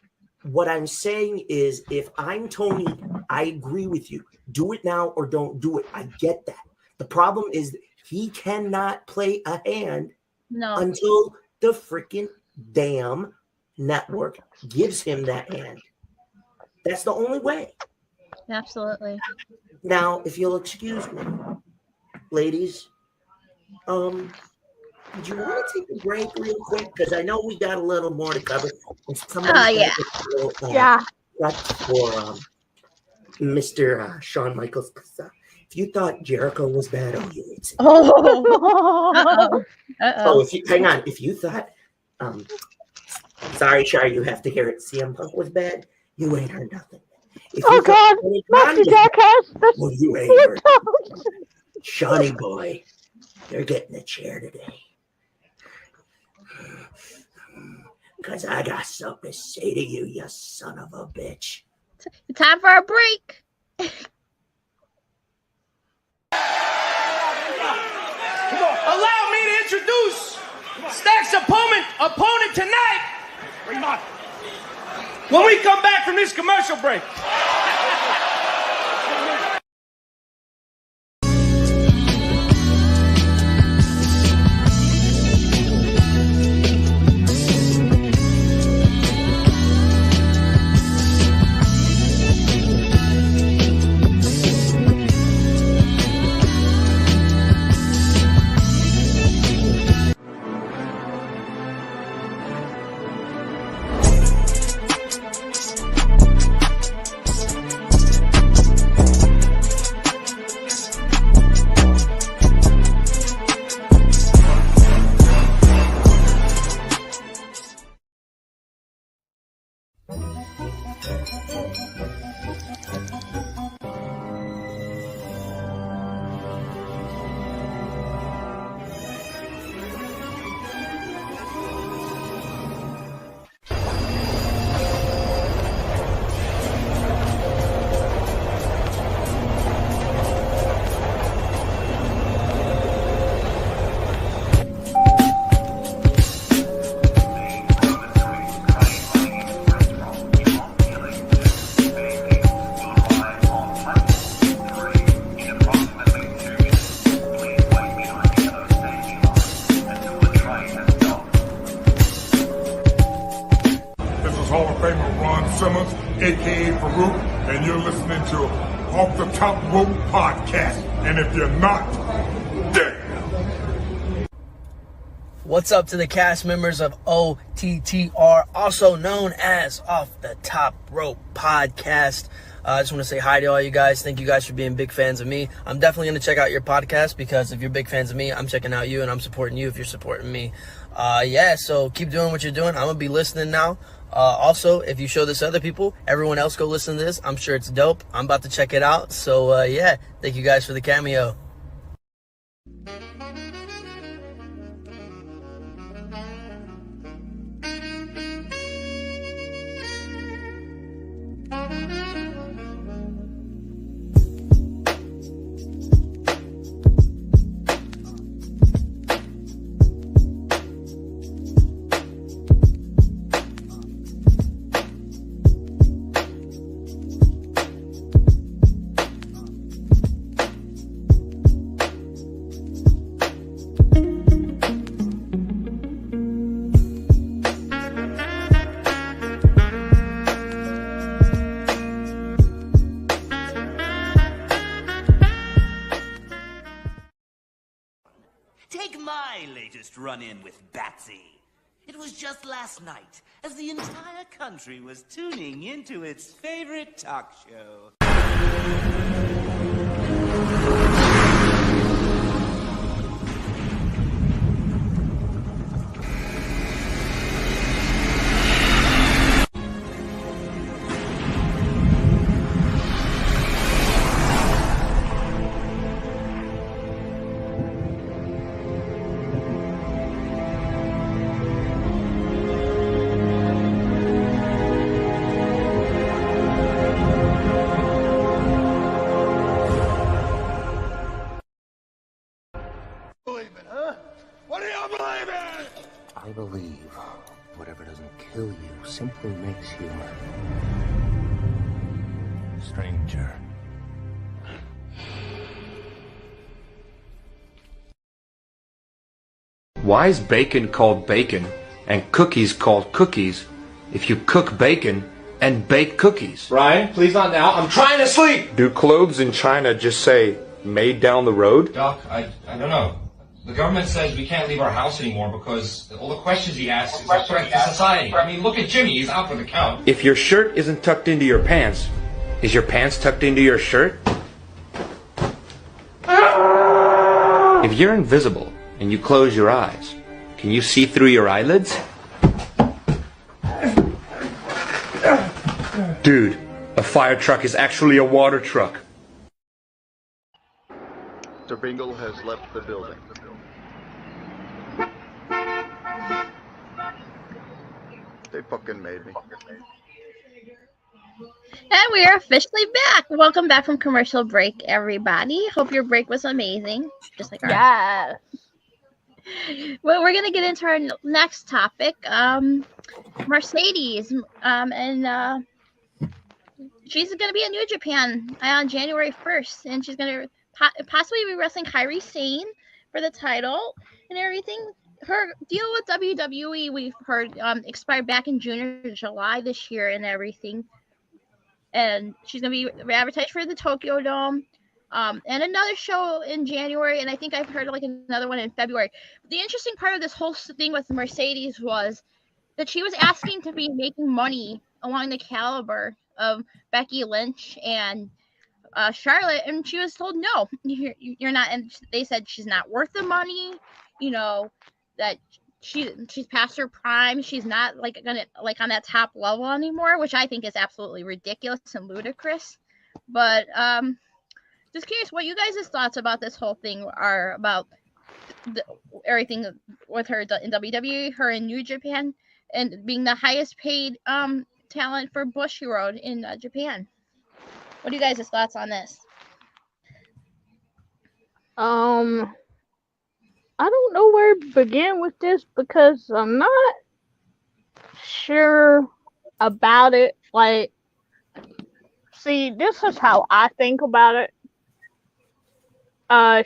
I'm saying is, if I'm Tony, I agree with you. Do it now or don't do it. I get that. The problem is he cannot play a hand until the freaking damn network gives him that hand. That's the only way. Absolutely. Now, if you'll excuse me, ladies, do you want to take a break real quick? Because I know we got a little more to cover. Yeah. For Mr. Shawn Michaels. If you thought Jericho was bad, you ain't seen it. Hang on. If you thought, sorry, Char, you have to hear it. CM Punk was bad. You ain't heard nothing. If God, Mr. Jackass. Well, you ain't heard. Shawnee boy, you're getting a chair today. Because I got something to say to you, you son of a bitch. Time for a break. Allow me to introduce Stack's opponent tonight. Bring him on. When we come back from this commercial break. aka Farouk, and you're listening to Off the Top Rope Podcast. And if you're not, damn. What's up to the cast members of OTTR, also known as Off the Top Rope Podcast. I just want to say hi to all you guys. Thank you guys for being big fans of me. I'm definitely going to check out your podcast because if you're big fans of me, I'm checking out you and I'm supporting you if you're supporting me. So keep doing what you're doing. I'm going to be listening now. Also, if you show this to other people, everyone else go listen to this. I'm sure it's dope. I'm about to check it out. So, thank you guys for the cameo. Take my latest run-in with Batsy. It was just last night, as the entire country was tuning into its favorite talk show. I believe whatever doesn't kill you simply makes you stranger. Why is bacon called bacon and cookies called cookies if you cook bacon and bake cookies? Ryan, please not now. I'm trying to sleep! Do clothes in China just say made down the road? Doc, I don't know. The government says we can't leave our house anymore because all the questions he asks is a threat to society. I mean, look at Jimmy. He's out for the count. If your shirt isn't tucked into your pants, is your pants tucked into your shirt? If you're invisible and you close your eyes, can you see through your eyelids? Dude, a fire truck is actually a water truck. Mr. Bingle has left the building. They fucking made me. And we are officially back. Welcome back from commercial break, everybody. Hope your break was amazing, just like ours. Yes. Well, we're gonna get into our next topic. Mercedes, and she's gonna be in New Japan on January 1st, and she's gonna possibly be wrestling Kairi Sane for the title and everything. Her deal with WWE, we've heard, expired back in June or July this year and everything. And she's going to be advertised for the Tokyo Dome and another show in January. And I think I've heard like another one in February. The interesting part of this whole thing with Mercedes was that she was asking to be making money along the caliber of Becky Lynch and Charlotte. And she was told, no, you're not. And they said she's not worth the money, that she's past her prime. She's not gonna on that top level anymore, which I think is absolutely ridiculous and ludicrous. But just curious what you guys' thoughts about this whole thing are about everything with her in WWE, her in New Japan, and being the highest paid talent for Bushiroad in Japan. What are you guys' thoughts on this? I don't know where to begin with this because I'm not sure about it. See, this is how I think about it.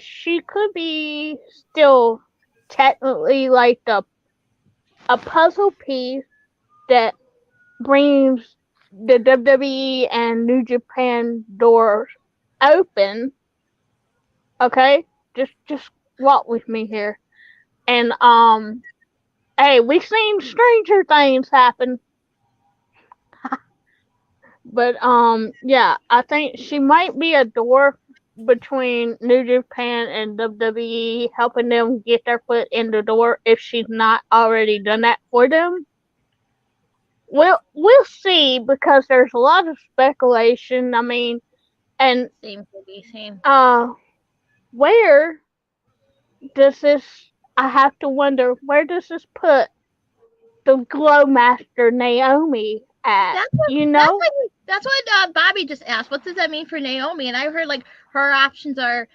She could be still technically a puzzle piece that brings the WWE and New Japan doors open, okay, just walk with me here. And hey, we've seen stranger things happen. But yeah, I think she might be a door between New Japan and WWE, helping them get their foot in the door if she's not already done that for them. We'll see, because there's a lot of speculation. I mean, and Same to be same. where does this? I have to wonder, where does this put the Glow Master Naomi at? That's what Bobby just asked. What does that mean for Naomi? And I heard like her options are,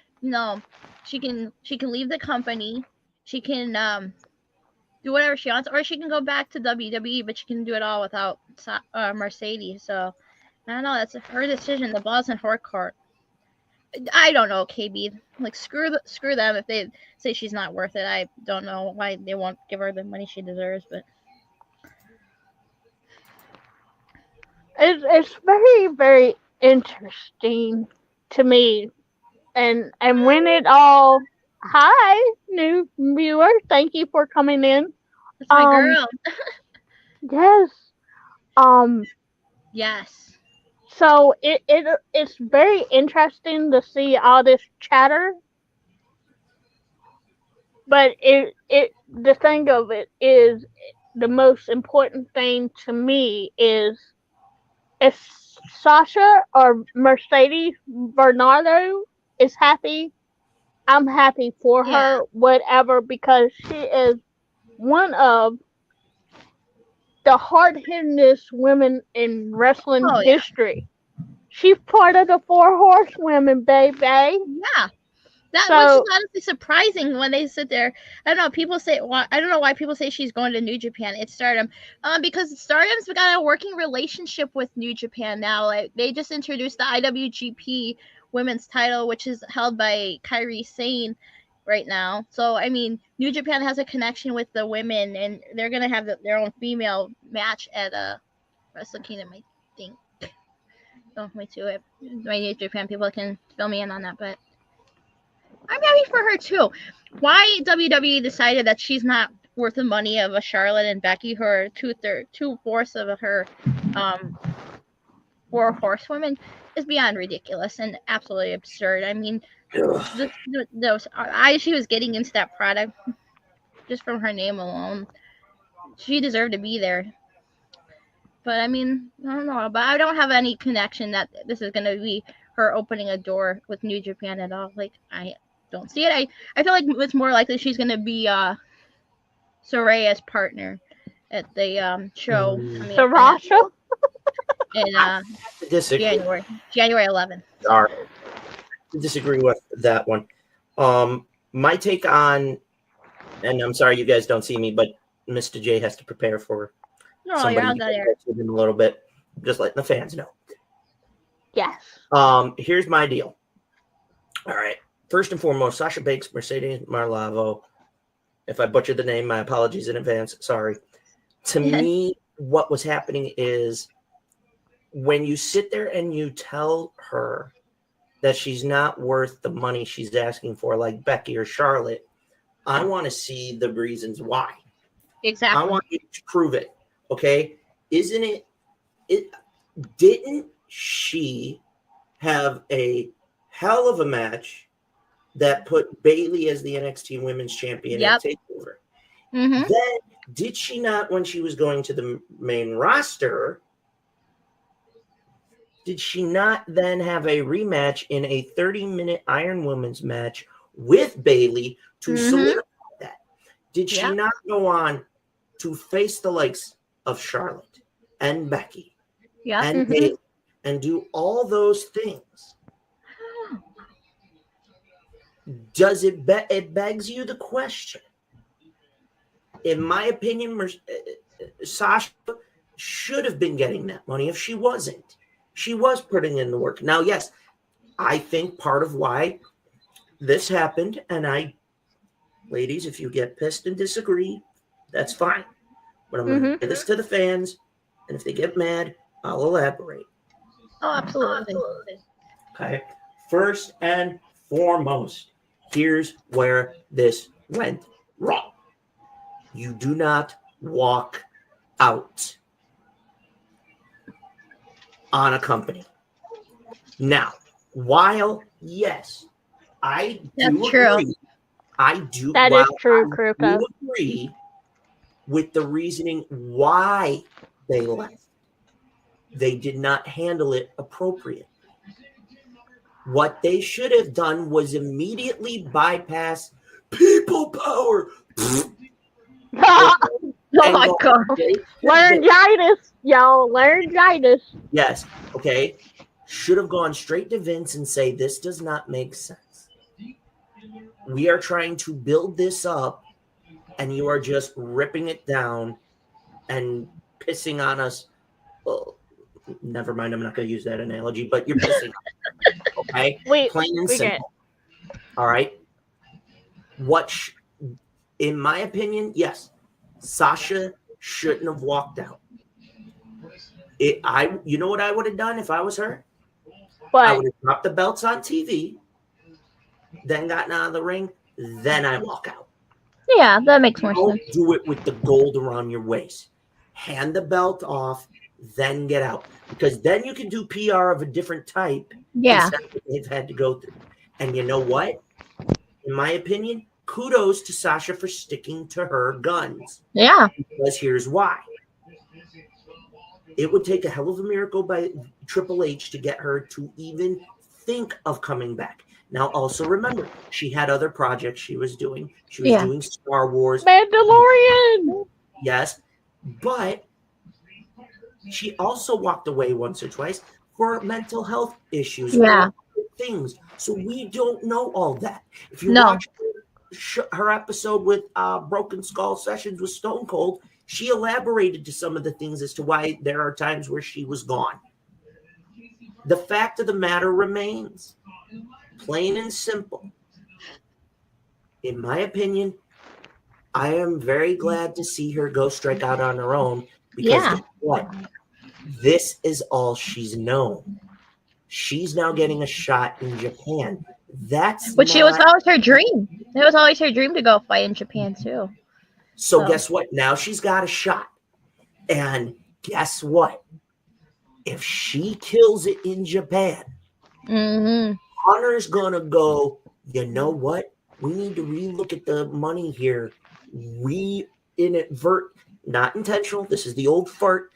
she can leave the company, she can do whatever she wants, or she can go back to WWE, but she can do it all without Mercedes. So I don't know. That's her decision. The ball's in her court. I don't know, KB. Like screw them if they say she's not worth it. I don't know why they won't give her the money she deserves, but. It's very, very interesting to me. And when it all... Hi, new viewer. Thank you for coming in. That's my girl. Yes. Yes. So it's very interesting to see all this chatter. But the thing of it is, the most important thing to me is, if Sasha or Mercedes Varnado is happy, I'm happy for her, whatever, because she is one of the hard-hittingest women in wrestling history. She's part of the 4 Horsewomen, baby. Yeah. That was honestly surprising when they sit there. I don't know. People say, I don't know why people say she's going to New Japan. It's Stardom, because Stardom's got a working relationship with New Japan now. Like they just introduced the IWGP Women's title, which is held by Kairi Sane right now. So I mean, New Japan has a connection with the women, and they're gonna have their own female match at Wrestle Kingdom, I think. Don't wait to it. My New Japan people can fill me in on that, but. I'm happy for her too. Why WWE decided that she's not worth the money of a Charlotte and Becky, who are 2/4 of her 4 Horsewomen, is beyond ridiculous and absolutely absurd. I mean, she was getting into that product just from her name alone. She deserved to be there. But I mean, I don't know. But I don't have any connection that this is going to be her opening a door with New Japan at all. Like, I don't see it. I feel like it's more likely she's going to be Soraya's partner at the show. Sarasha? In January 11th. All right. I disagree with that one. My take on, and I'm sorry you guys don't see me, but Mr. J has to prepare for somebody you're there. in a little bit. Just letting the fans know. Yes. Here's my deal. All right. First and foremost, Sasha Banks, Mercedes Varnado. If I butchered the name, my apologies in advance. Sorry. To me, what was happening is when you sit there and you tell her that she's not worth the money she's asking for, like Becky or Charlotte, I want to see the reasons why. Exactly. I want you to prove it. Okay? Isn't it? Didn't she have a hell of a match that put Bayley as the NXT Women's Champion at TakeOver? Mm-hmm. Then, did she not, when she was going to the main roster, did she not then have a rematch in a 30-minute Iron Women's match with Bayley to solidify that? Did she not go on to face the likes of Charlotte and Becky and Bayley and do all those things? Does it begs you the question? In my opinion, Sasha should have been getting that money if she wasn't. She was putting in the work. Now, yes, I think part of why this happened, and ladies, if you get pissed and disagree, that's fine. But I'm going to say this to the fans, and if they get mad, I'll elaborate. Oh, absolutely. Okay. First and foremost, here's where this went wrong. You do not walk out on a company. Now, while yes, I do That's true. agree. I do. That while is true, I Krupa. do agree with the reasoning why they left. They did not handle it appropriately. What they should have done was immediately bypass people power. Oh my god. Laryngitis, y'all. Laryngitis. Yes. Okay. Should have gone straight to Vince and say, this does not make sense. We are trying to build this up, and you are just ripping it down and pissing on us. Well, never mind. I'm not going to use that analogy, but you're pissing. Okay. Plain and simple. All right. In my opinion, yes, Sasha shouldn't have walked out. You know what I would have done if I was her? What? I would have dropped the belts on TV, then gotten out of the ring, then I walk out. Yeah, that makes more Don't sense. do it with the gold around your waist. Hand the belt off, then get out. Because then you can do PR of a different type. Yeah. Instead of what they've had to go through. And you know what? In my opinion, kudos to Sasha for sticking to her guns. Yeah. Because here's why. It would take a hell of a miracle by Triple H to get her to even think of coming back. Now, also remember, she had other projects she was doing. She was doing Star Wars. Mandalorian! Yes, but she also walked away once or twice for mental health issues. Yeah. Things. So we don't know all that. If you No. watch her episode with Broken Skull Sessions with Stone Cold, she elaborated to some of the things as to why there are times where she was gone. The fact of the matter remains, plain and simple. In my opinion, I am very glad to see her go strike out on her own because guess what? This is all she's known. She's now getting a shot in Japan. Which it was always her dream. It was always her dream to go fight in Japan too. So guess what? Now she's got a shot. And guess what? If she kills it in Japan, Hunter's going to go, you know what? We need to relook at the money here. Not intentional. This is the old fart.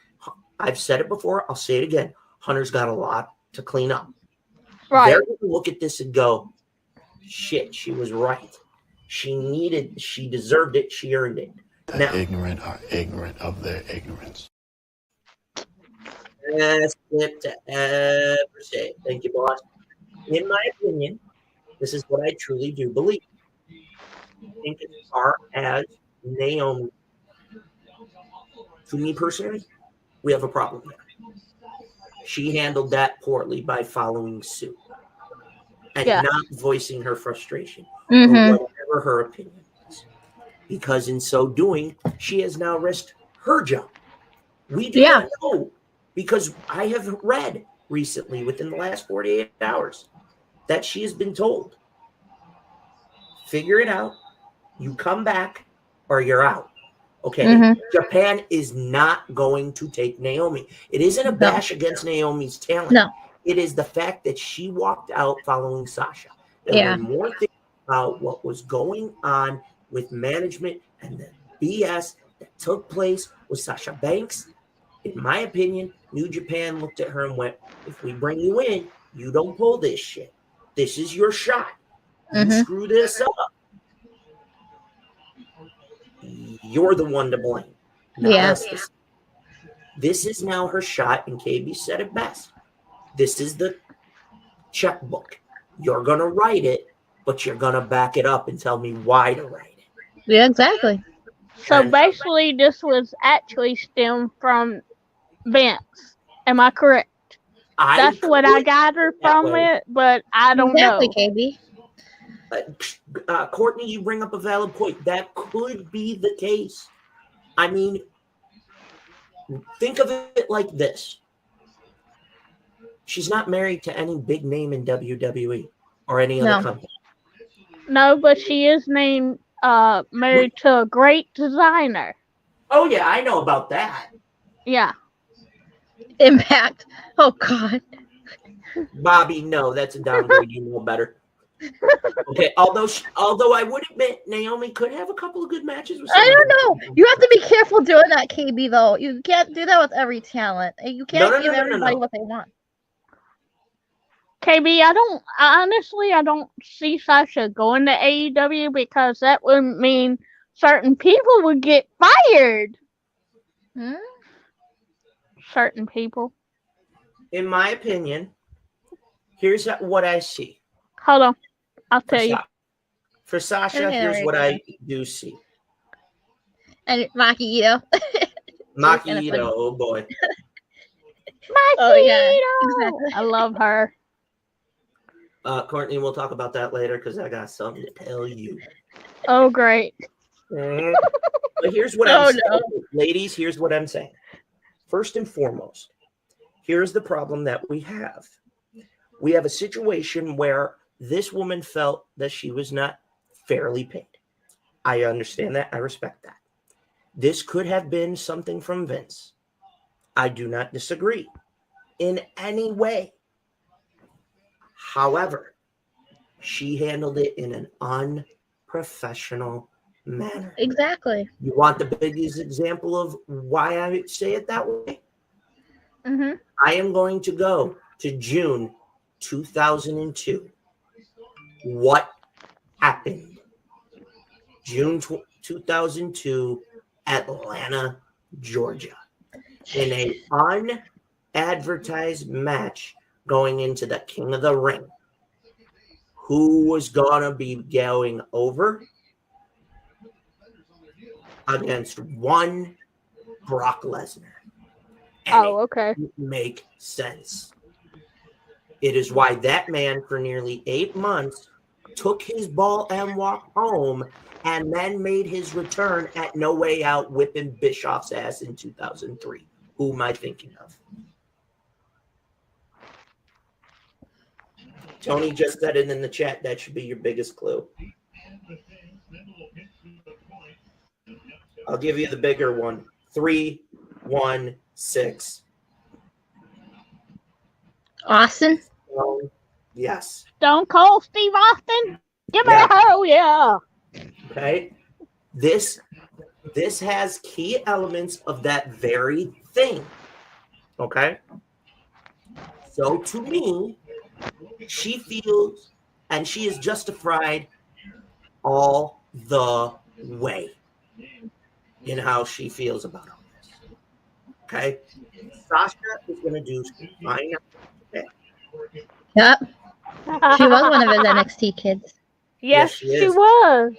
I've said it before. I'll say it again. Hunter's got a lot to clean up. Right. They're going to look at this and go, shit, she was right. She deserved it. She earned it. Now, Ignorant are ignorant of their ignorance. Best clip to ever say. Thank you, boss. In my opinion, this is what I truly do believe. I think as far as Naomi, to me personally, we have a problem there. She handled that poorly by following suit and not voicing her frustration or whatever her opinion is. Because in so doing, she has now risked her job. We do not know, because I have read recently within the last 48 hours that she has been told, figure it out, you come back or you're out. Okay, Japan is not going to take Naomi. It isn't a bash against Naomi's talent. No. It is the fact that she walked out following Sasha. There were more things about what was going on with management and the BS that took place with Sasha Banks. In my opinion, New Japan looked at her and went, if we bring you in, you don't pull this shit. This is your shot. You screw this up, you're the one to blame. This is now her shot, and KB said it best. This is the checkbook. You're going to write it, but you're going to back it up and tell me why to write it. Yeah, exactly. So basically, this was actually stemmed from Vince. Am I correct? That's what I gathered from it, but I don't know. KB. Courtney, you bring up a valid point. That could be the case. I mean, think of it like this. She's not married to any big name in WWE or any other company. No, but she is named married to a great designer. Oh yeah, I know about that. Yeah. Impact. Oh God. Bobby, no, that's a downgrade. You know better. Okay, although I would admit Naomi could have a couple of good matches with I don't know. You have to be careful doing that, KB, though. You can't do that with every talent. You can't give everybody what they want. KB, I don't see Sasha going to AEW because that would mean certain people would get fired. Hmm? Certain people. In my opinion, here's what I see. Hold on. I'll tell you. For Sasha, here's what I do see. And Maki Ito. Maki Ito, oh boy. Maki Oh, yeah. Ito. I love her. Courtney, we'll talk about that later because I got something to tell you. Oh, great. But here's what I'm saying. Ladies, here's what I'm saying. First and foremost, here's the problem that we have. We have a situation where this woman felt that she was not fairly paid. I understand that. I respect that. This could have been something from Vince. I do not disagree in any way. However, she handled it in an unprofessional manner. Exactly. You want the biggest example of why I say it that way? Mm-hmm. I am going to go to June 2002. What happened? June 2002, Atlanta, Georgia. In an unadvertised match going into the King of the Ring. Who was going to be going over against one Brock Lesnar? And okay. It make sense. It is why that man for nearly 8 months took his ball and walked home and then made his return at No Way Out whipping Bischoff's ass in 2003. Who am I thinking of? Tony just said it in the chat. That should be your biggest clue. I'll give you the bigger one. 3, 1, 6. Austin? Yes. Stone Cold Steve Austin? Give me a hell yeah. Okay. This has key elements of that very thing. Okay. So to me, she feels and she is justified all the way in how she feels about all this. Okay. Sasha is going to do fine. Okay. Yep. She was one of his NXT kids. Yes, she she is. was.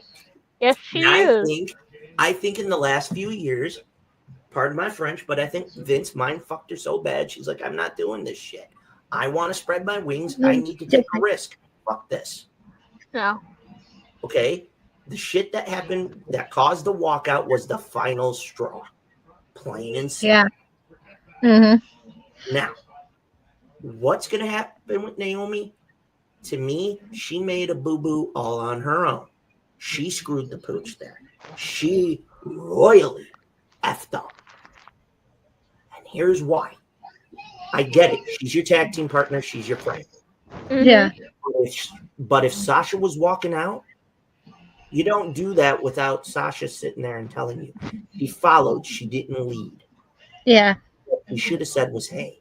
Yes, she And is. I think in the last few years, pardon my French, but I think Vince mind fucked her so bad. She's like, I'm not doing this shit. I want to spread my wings. I need to take a risk. Fuck this. No. Okay? The shit that happened that caused the walkout was the final straw. Plain and simple. Yeah. Mm-hmm. Now, what's going to happen with Naomi? To me, she made a boo-boo all on her own. She screwed the pooch there. She royally effed up. And here's why. I get it. She's your tag team partner. She's your friend. Yeah. But if Sasha was walking out, you don't do that without Sasha sitting there and telling you. She followed. She didn't lead. Yeah. What you should have said was, hey,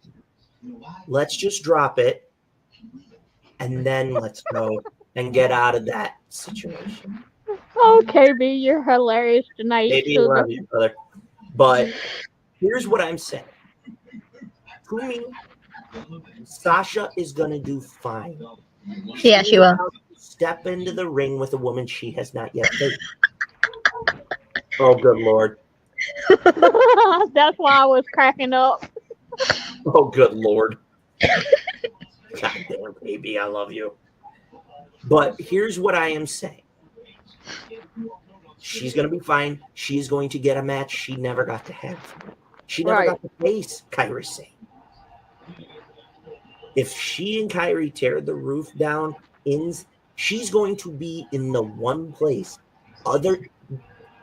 let's just drop it and then let's go and get out of that situation. Oh, KB, you're hilarious tonight. Maybe love you, brother. But here's what I'm saying. To me, Sasha is going to do fine. Yeah, she will. Step into the ring with a woman she has not yet faced. Oh, good Lord. That's why I was cracking up. Oh, good Lord. God damn, baby, I love you. But here's what I am saying. She's going to be fine. She's going to get a match she never got to have. She never got to face Kairi Sane. If she and Kyrie tear the roof down, she's going to be in the one place.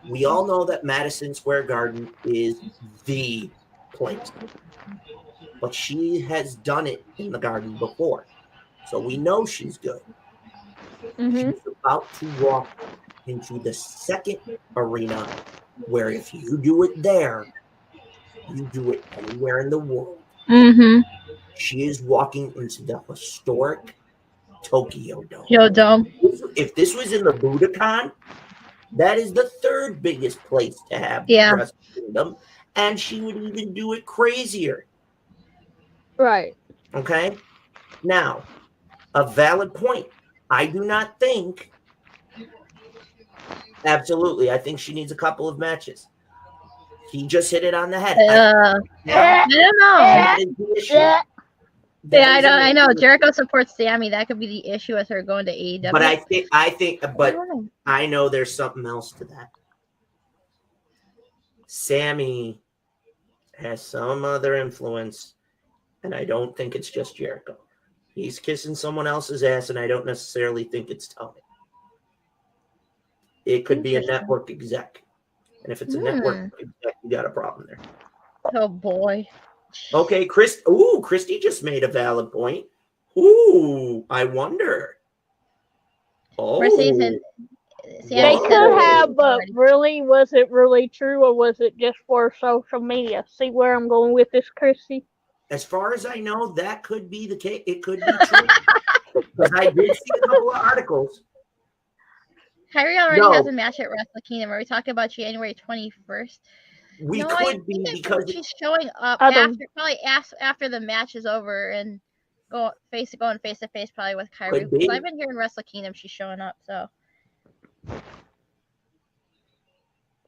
We all know that Madison Square Garden is the place, but she has done it in the Garden before, so we know she's good. She's about to walk into the second arena, where if you do it there, you do it anywhere in the world. She is walking into the historic Tokyo Dome. If this was in the Budokan, that is the third biggest place to have Wrestle Kingdom, and she would even do it crazier. Right. Okay? Now, a valid point. I do not think... Absolutely, I think she needs a couple of matches. He just hit it on the head. I don't know. I know. Jericho supports Sammy. That could be the issue with her going to AEW. But I know there's something else to that. Sammy has some other influence, and I don't think it's just Jericho. He's kissing someone else's ass, and I don't necessarily think it's Tony. It could be a network exec. And if it's a network exec, you got a problem there. Oh, boy. Okay, Christy just made a valid point. Ooh, I wonder. They could have, but really, was it really true, or was it just for social media? See where I'm going with this, Christy? As far as I know, that could be the case. It could be true. Because I did see a couple of articles. Kyrie already has a match at Wrestle Kingdom. Are we talking about January 21st? We could be, because she's showing up after the match is over and going face to face probably with Kyrie. Because I've been hearing Wrestle Kingdom, she's showing up, so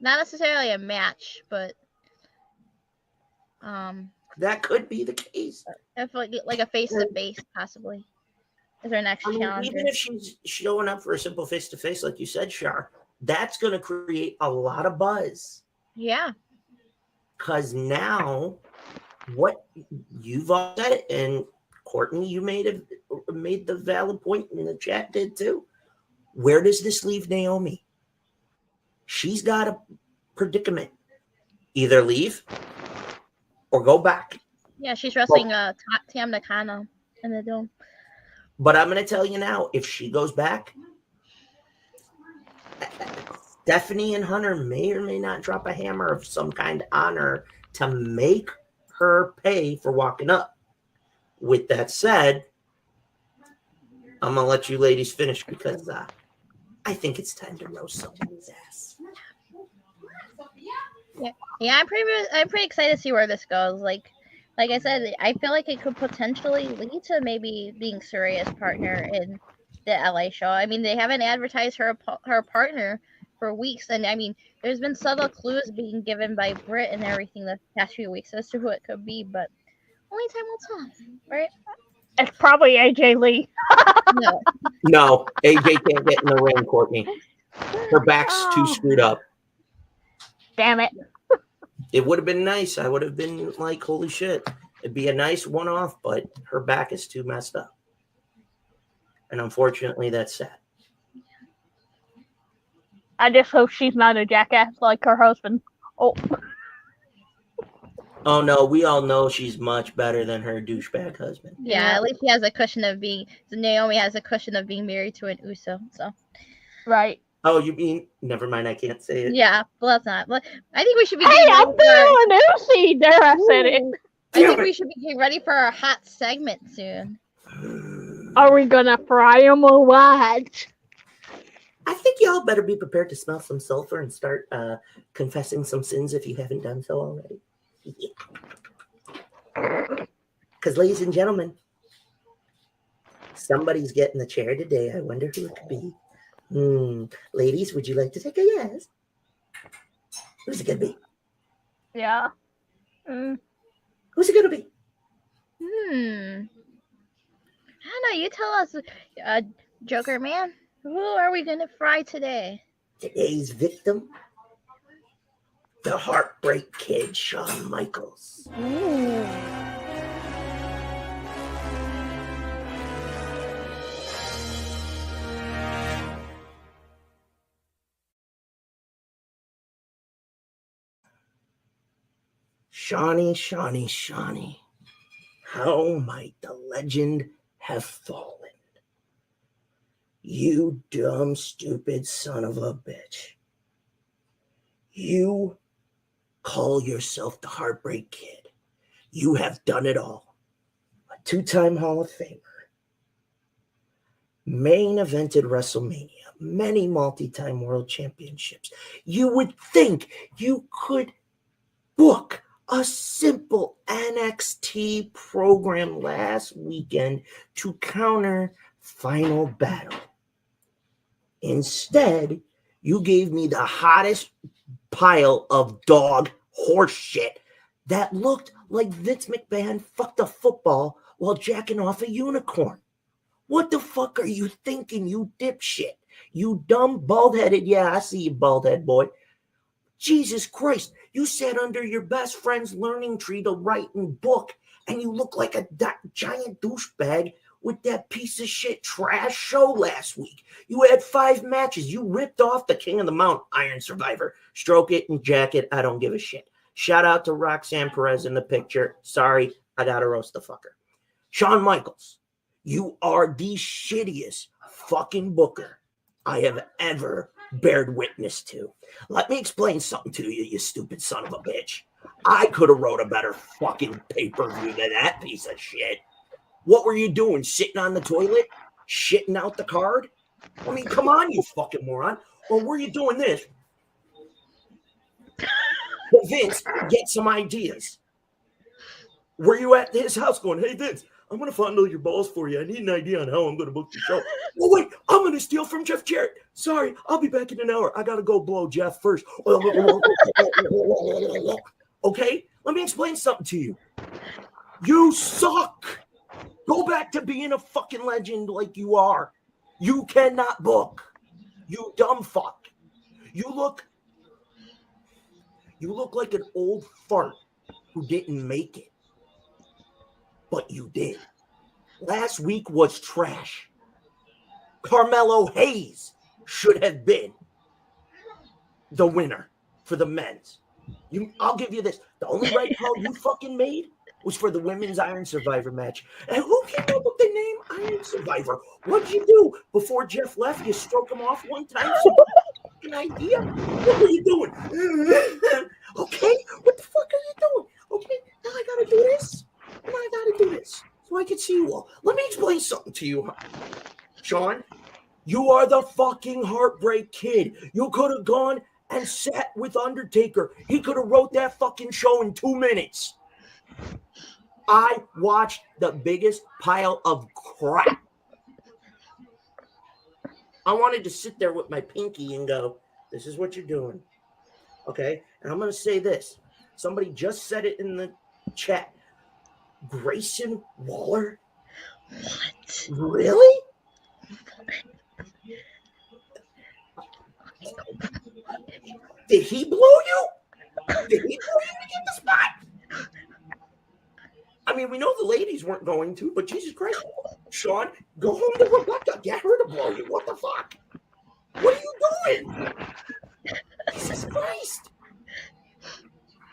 not necessarily a match, but that could be the case. Like a face to face, possibly. Is her next challenge? Even if she's showing up for a simple face to face, like you said, Char, that's going to create a lot of buzz. Yeah. Because now, what you've all said it, and Courtney, you made the valid point, and the chat did too. Where does this leave Naomi? She's got a predicament: either leave or go back. Yeah, she's wrestling Tam Nakano in the Dome. But I'm going to tell you now, if she goes back, Stephanie and Hunter may or may not drop a hammer of some kind on her to make her pay for walking up. With that said, I'm going to let you ladies finish because I think it's time to roast someone's ass. Yeah, I'm pretty excited to see where this goes. Like I said, I feel like it could potentially lead to maybe being Saraya's partner in the LA show. I mean, they haven't advertised her partner for weeks, and I mean, there's been subtle clues being given by Britt and everything the past few weeks as to who it could be, but only time will tell, right? It's probably AJ Lee. No, AJ can't get in the ring, Courtney. Her back's too screwed up. Damn it. It would have been nice. I would have been like, holy shit. It'd be a nice one-off, but her back is too messed up. And unfortunately, that's sad. I just hope she's not a jackass like her husband. Oh, no. We all know she's much better than her douchebag husband. Yeah, at least Naomi has a cushion of being married to an Uso, so. Right. Oh, you mean, never mind, I can't say it. Yeah, well, that's not. I think we should be I'm feeling Uso. There, I said it. I think we should be getting ready for our hot segment soon. Are we going to fry them or what? I think y'all better be prepared to smell some sulfur and start confessing some sins if you haven't done so already. Because, ladies and gentlemen, somebody's getting the chair today. I wonder who it could be. Ladies, would you like to take a guess? Who's it going to be? Yeah. Who's it going to be? I don't know. You tell us, Joker Man. Who are we going to fry today? Today's victim? The Heartbreak Kid, Shawn Michaels. Shawnee. How might the legend have fallen? You dumb, stupid son of a bitch. You call yourself the Heartbreak Kid. You have done it all. A 2-time Hall of Famer. Main evented WrestleMania. Many multi-time world championships. You would think you could book a simple NXT program last weekend to counter Final Battle. Instead, you gave me the hottest pile of dog horse shit that looked like Vince McMahon fucked a football while jacking off a unicorn. What the fuck are you thinking, you dipshit? You dumb bald-headed, yeah, I see you, bald-head boy. Jesus Christ, you sat under your best friend's learning tree to write and book, and you look like a giant douchebag with that piece of shit trash show last week. You had 5 matches. You ripped off the King of the Mountain, Iron Survivor. Stroke it and jack it. I don't give a shit. Shout out to Roxanne Perez in the picture. Sorry, I gotta roast the fucker. Shawn Michaels, you are the shittiest fucking booker I have ever bared witness to. Let me explain something to you, you stupid son of a bitch. I could have wrote a better fucking pay-per-view than that piece of shit. What were you doing? Sitting on the toilet? Shitting out the card? I mean, come on, you fucking moron. Or were you doing this? Well, Vince, get some ideas. Were you at his house going, hey, Vince, I'm going to fondle your balls for you. I need an idea on how I'm going to book the show. Well, wait, I'm going to steal from Jeff Jarrett. Sorry, I'll be back in an hour. I got to go blow Jeff first. Okay, let me explain something to you. You suck. Go back to being a fucking legend like you are. You cannot book. You dumb fuck. You look like an old fart who didn't make it. But you did. Last week was trash. Carmelo Hayes should have been the winner for the men's. I'll give you this. The only right call you fucking made was for the women's Iron Survivor match. And who came up with the name Iron Survivor? What'd you do before Jeff left? You stroke him off one time? An idea? What were you doing? Okay, what the fuck are you doing? Okay, now I gotta do this. And I gotta do this so I can see you all. Let me explain something to you, Sean. You are the fucking Heartbreak Kid. You could have gone and sat with Undertaker. He could have wrote that fucking show in 2 minutes. I watched the biggest pile of crap. I wanted to sit there with my pinky and go, this is what you're doing. Okay? And I'm going to say this. Somebody just said it in the chat. Grayson Waller? What? Really? Did he blow you? Did he blow you to get the spot? I mean, we know the ladies weren't going to, but Jesus Christ. Sean, go home to Rebecca. Get her to blow you. What the fuck? What are you doing? Jesus Christ.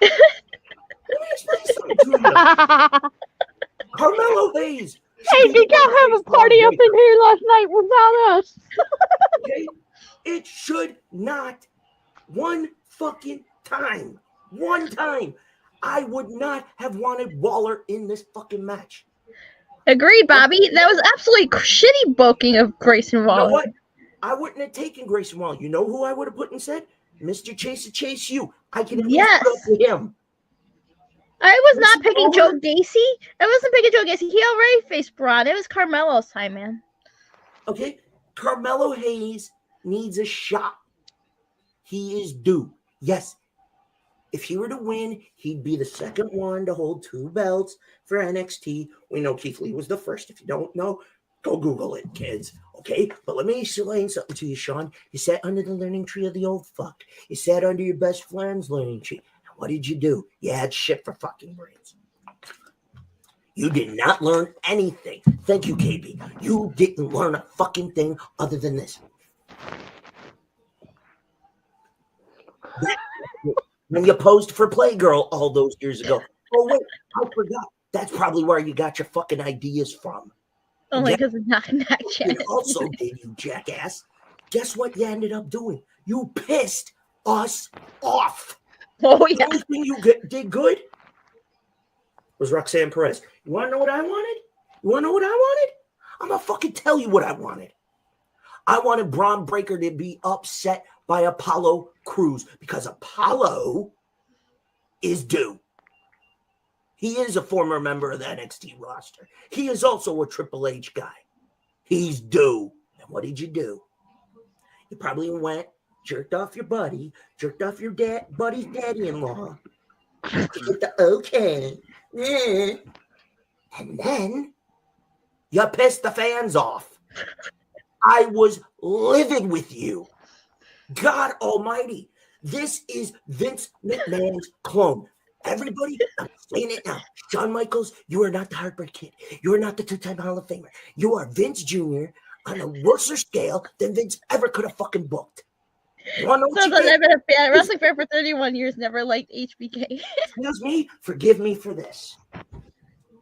Let me explain something to you. Carmelo Hayes. Hey, did y'all have a party up in here last night without us? Okay? It should not. One fucking time. I would not have wanted Waller in this fucking match. Agreed, Bobby. That was absolutely shitty booking of Grayson Waller. You know what? I wouldn't have taken Grayson Waller. You know who I would have put instead? Mr. Chase U. I can at least put up with him. I was not picking Joe Gacy. I wasn't picking Joe Gacy. He already faced Braun. It was Carmelo's time, man. Okay? Carmelo Hayes needs a shot. He is due. Yes. If he were to win, he'd be the second one to hold 2 belts for NXT. We know Keith Lee was the first. If you don't know, go Google it, kids. Okay? But let me explain something to you, Sean. You sat under the learning tree of the old fuck. You sat under your best friend's learning tree. And what did you do? You had shit for fucking brains. You did not learn anything. Thank you, KB. You didn't learn a fucking thing other than this. when you posed for Playgirl all those years ago. Oh, wait, I forgot. That's probably where you got your fucking ideas from. Only because it's not You Janet. also did, you jackass. Guess what you ended up doing? You pissed us off. Oh, yeah. The only thing you did good was Roxanne Perez. You want to know what I wanted? You want to know what I wanted? I'm going to fucking tell you what I wanted. I wanted Braun Breaker to be upset by Apollo Crews because Apollo is due. He is a former member of the NXT roster. He is also a Triple H guy. He's due. And what did you do? You probably went, jerked off your buddy, jerked off your buddy's daddy-in-law. With the okay. Yeah. And then you pissed the fans off. I was livid with you. God almighty. This is Vince McMahon's clone. Everybody, I'm saying it now. Shawn Michaels, you are not the Heartbreak Kid. You are not the two-time Hall of Famer. You are Vince Jr. on a worse scale than Vince ever could have fucking booked. You want to know what you I've did? been a wrestling fan for 31 years, never liked HBK. Excuse me, forgive me for this.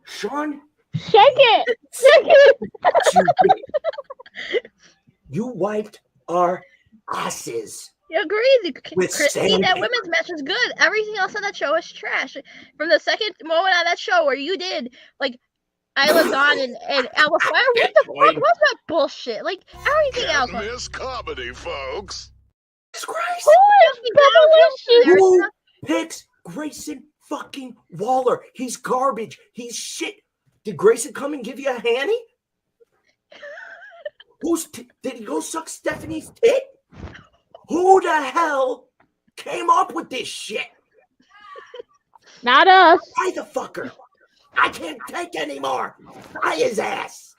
Shawn, Shake it! Shake it! you wiped our asses. You agree? With Christine, that sandpaper. women's match was good. Everything else on that show was trash. From the second moment on that show where you did, like, Isla Dawn and Alba Fire, what the fuck was that bullshit? Like, everything else. Can't miss comedy, folks. Christ. Who is Who picks Grayson fucking Waller? He's garbage. He's shit. Did Grayson come and give you a handy? Did he go suck Stephanie's tit? Who the hell came up with this shit? Not us. Why the fucker? I can't take anymore. Fry his ass.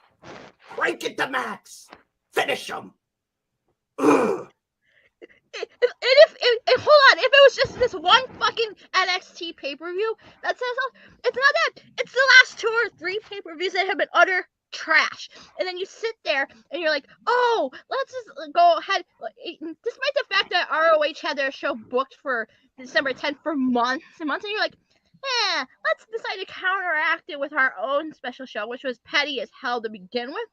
Crank it to max. Finish him. Ugh. And hold on, if it was just this one fucking NXT pay-per-view, that says it's not that. It's the last 2 or 3 pay-per-views that have been utter trash. And then you sit there and you're like, oh, let's just go ahead. Despite the fact that ROH had their show booked for December 10th for months and months, and you're like, let's decide to counteract it with our own special show, which was petty as hell to begin with.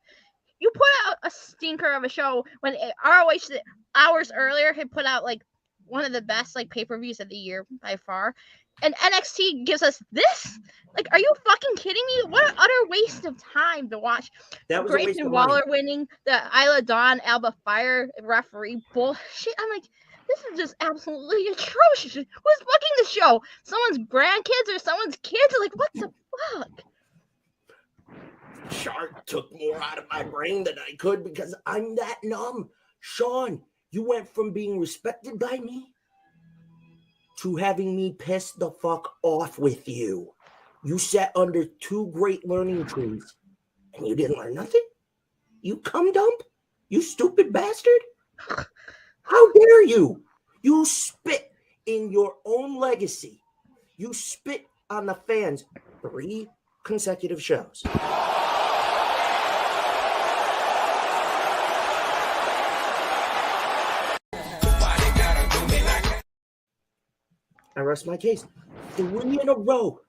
You put out a stinker of a show when ROH hours earlier had put out like one of the best like pay-per-views of the year by far, and NXT gives us this. Like, are you fucking kidding me? What an utter waste of time to watch. That was a waste Grayson of Waller money. winning the Isla Dawn Alba Fire referee bullshit. I'm like, this is just absolutely atrocious. Who's booking the show? Someone's grandkids or someone's kids? Like, what the fuck? Shark took more out of my brain than I could because I'm that numb. Shawn, you went from being respected by me to having me pissed the fuck off with you. You sat under 2 great learning trees and you didn't learn nothing? You cum dump? You stupid bastard? How dare you? You spit in your own legacy. You spit on the fans 3 consecutive shows. I rest my case. 3 in a row.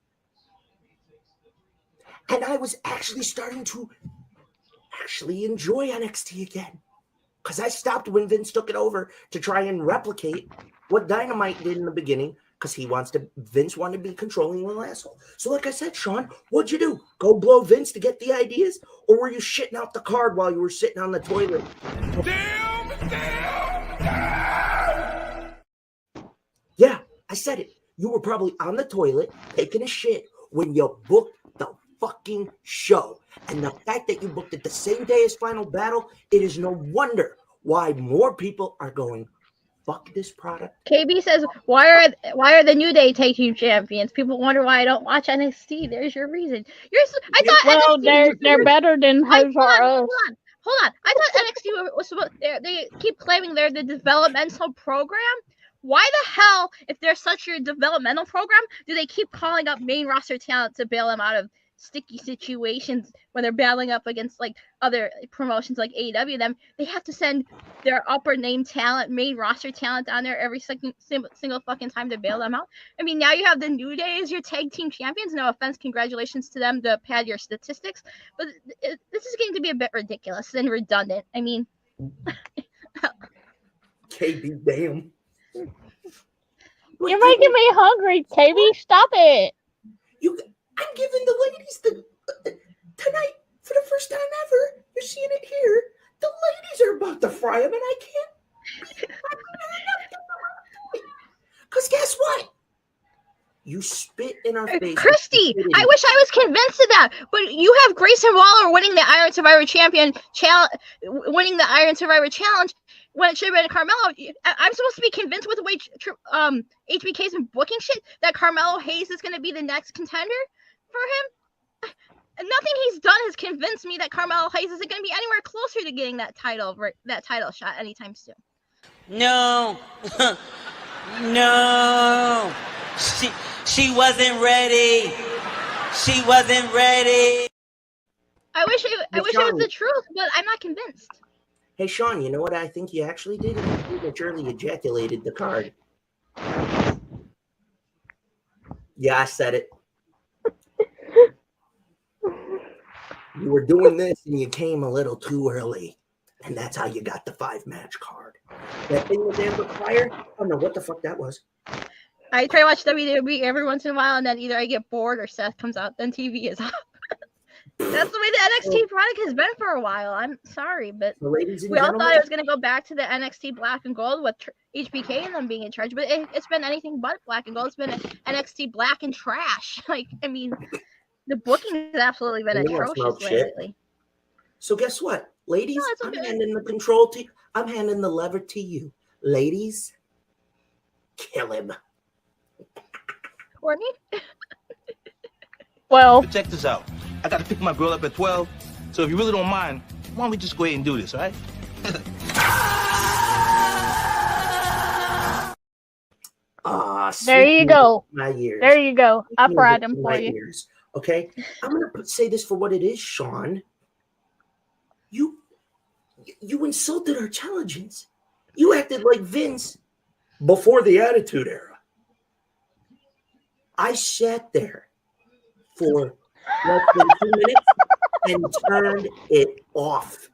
And I was actually starting to enjoy NXT again. Because I stopped when Vince took it over to try and replicate what Dynamite did in the beginning. Because Vince wanted to be controlling little asshole. So like I said, Shawn, what'd you do? Go blow Vince to get the ideas? Or were you shitting out the card while you were sitting on the toilet? Yeah, I said it. You were probably on the toilet taking a shit when you booked the fucking show. And the fact that you booked it the same day as Final Battle, it is no wonder why more people are going, fuck this product. KB says, why are the New Day tag team champions? People wonder why I don't watch NXT. There's your reason. They're better than Hold on. I thought NXT was supposed. They keep claiming they're the developmental program. Why the hell, if they're such a developmental program, do they keep calling up main roster talent to bail them out of sticky situations when they're battling up against like other promotions like AEW. Them they have to send their upper name talent, main roster talent down there every single fucking time to bail them out. I mean, now you have the New Day as your tag team champions. No offense, congratulations to them to pad your statistics, but this is getting to be a bit ridiculous and redundant. I mean, KB, damn. You're making me hungry, KB. Stop it. I'm giving the ladies tonight for the first time ever. You're seeing it here. The ladies are about to fry them, and I can't. Because guess what? You spit in our face. Christy, I wish I was convinced of that. But you have Grayson Waller winning the Iron Survivor Challenge when it should have been Carmelo. I'm supposed to be convinced with the way HBK's been booking shit that Carmelo Hayes is going to be the next contender for him. Nothing he's done has convinced me that Carmelo Hayes isn't going to be anywhere closer to getting that title shot anytime soon. No. No. She wasn't ready. She wasn't ready. I wish it was the truth, but I'm not convinced. Hey, Sean, you know what I think you actually did? You prematurely ejaculated the card. Yeah, I said it. You were doing this and you came a little too early. And that's how you got the 5-match card. That thing with Amber Fire? I don't know what the fuck that was. I try to watch WWE every once in a while, and then either I get bored or Seth comes out, then TV is off. That's the way the NXT product has been for a while. I'm sorry, but we all thought it was going to go back to the NXT Black and Gold with HBK and them being in charge, but it's been anything but Black and Gold. It's been NXT Black and trash. Like, I mean, the booking has absolutely been atrocious lately. So guess what, ladies? I'm handing the control to you. I'm handing the lever to you. Ladies, kill him. Courtney? Well, check this out. I got to pick my girl up at 12. So if you really don't mind, why don't we just go ahead and do this, all right? There you go. My years. There you go. I fried them for you. Years. Okay, I'm gonna say this for what it is, Sean. You insulted our intelligence. You acted like Vince before the Attitude Era. I sat there for less than 2 minutes and turned it off.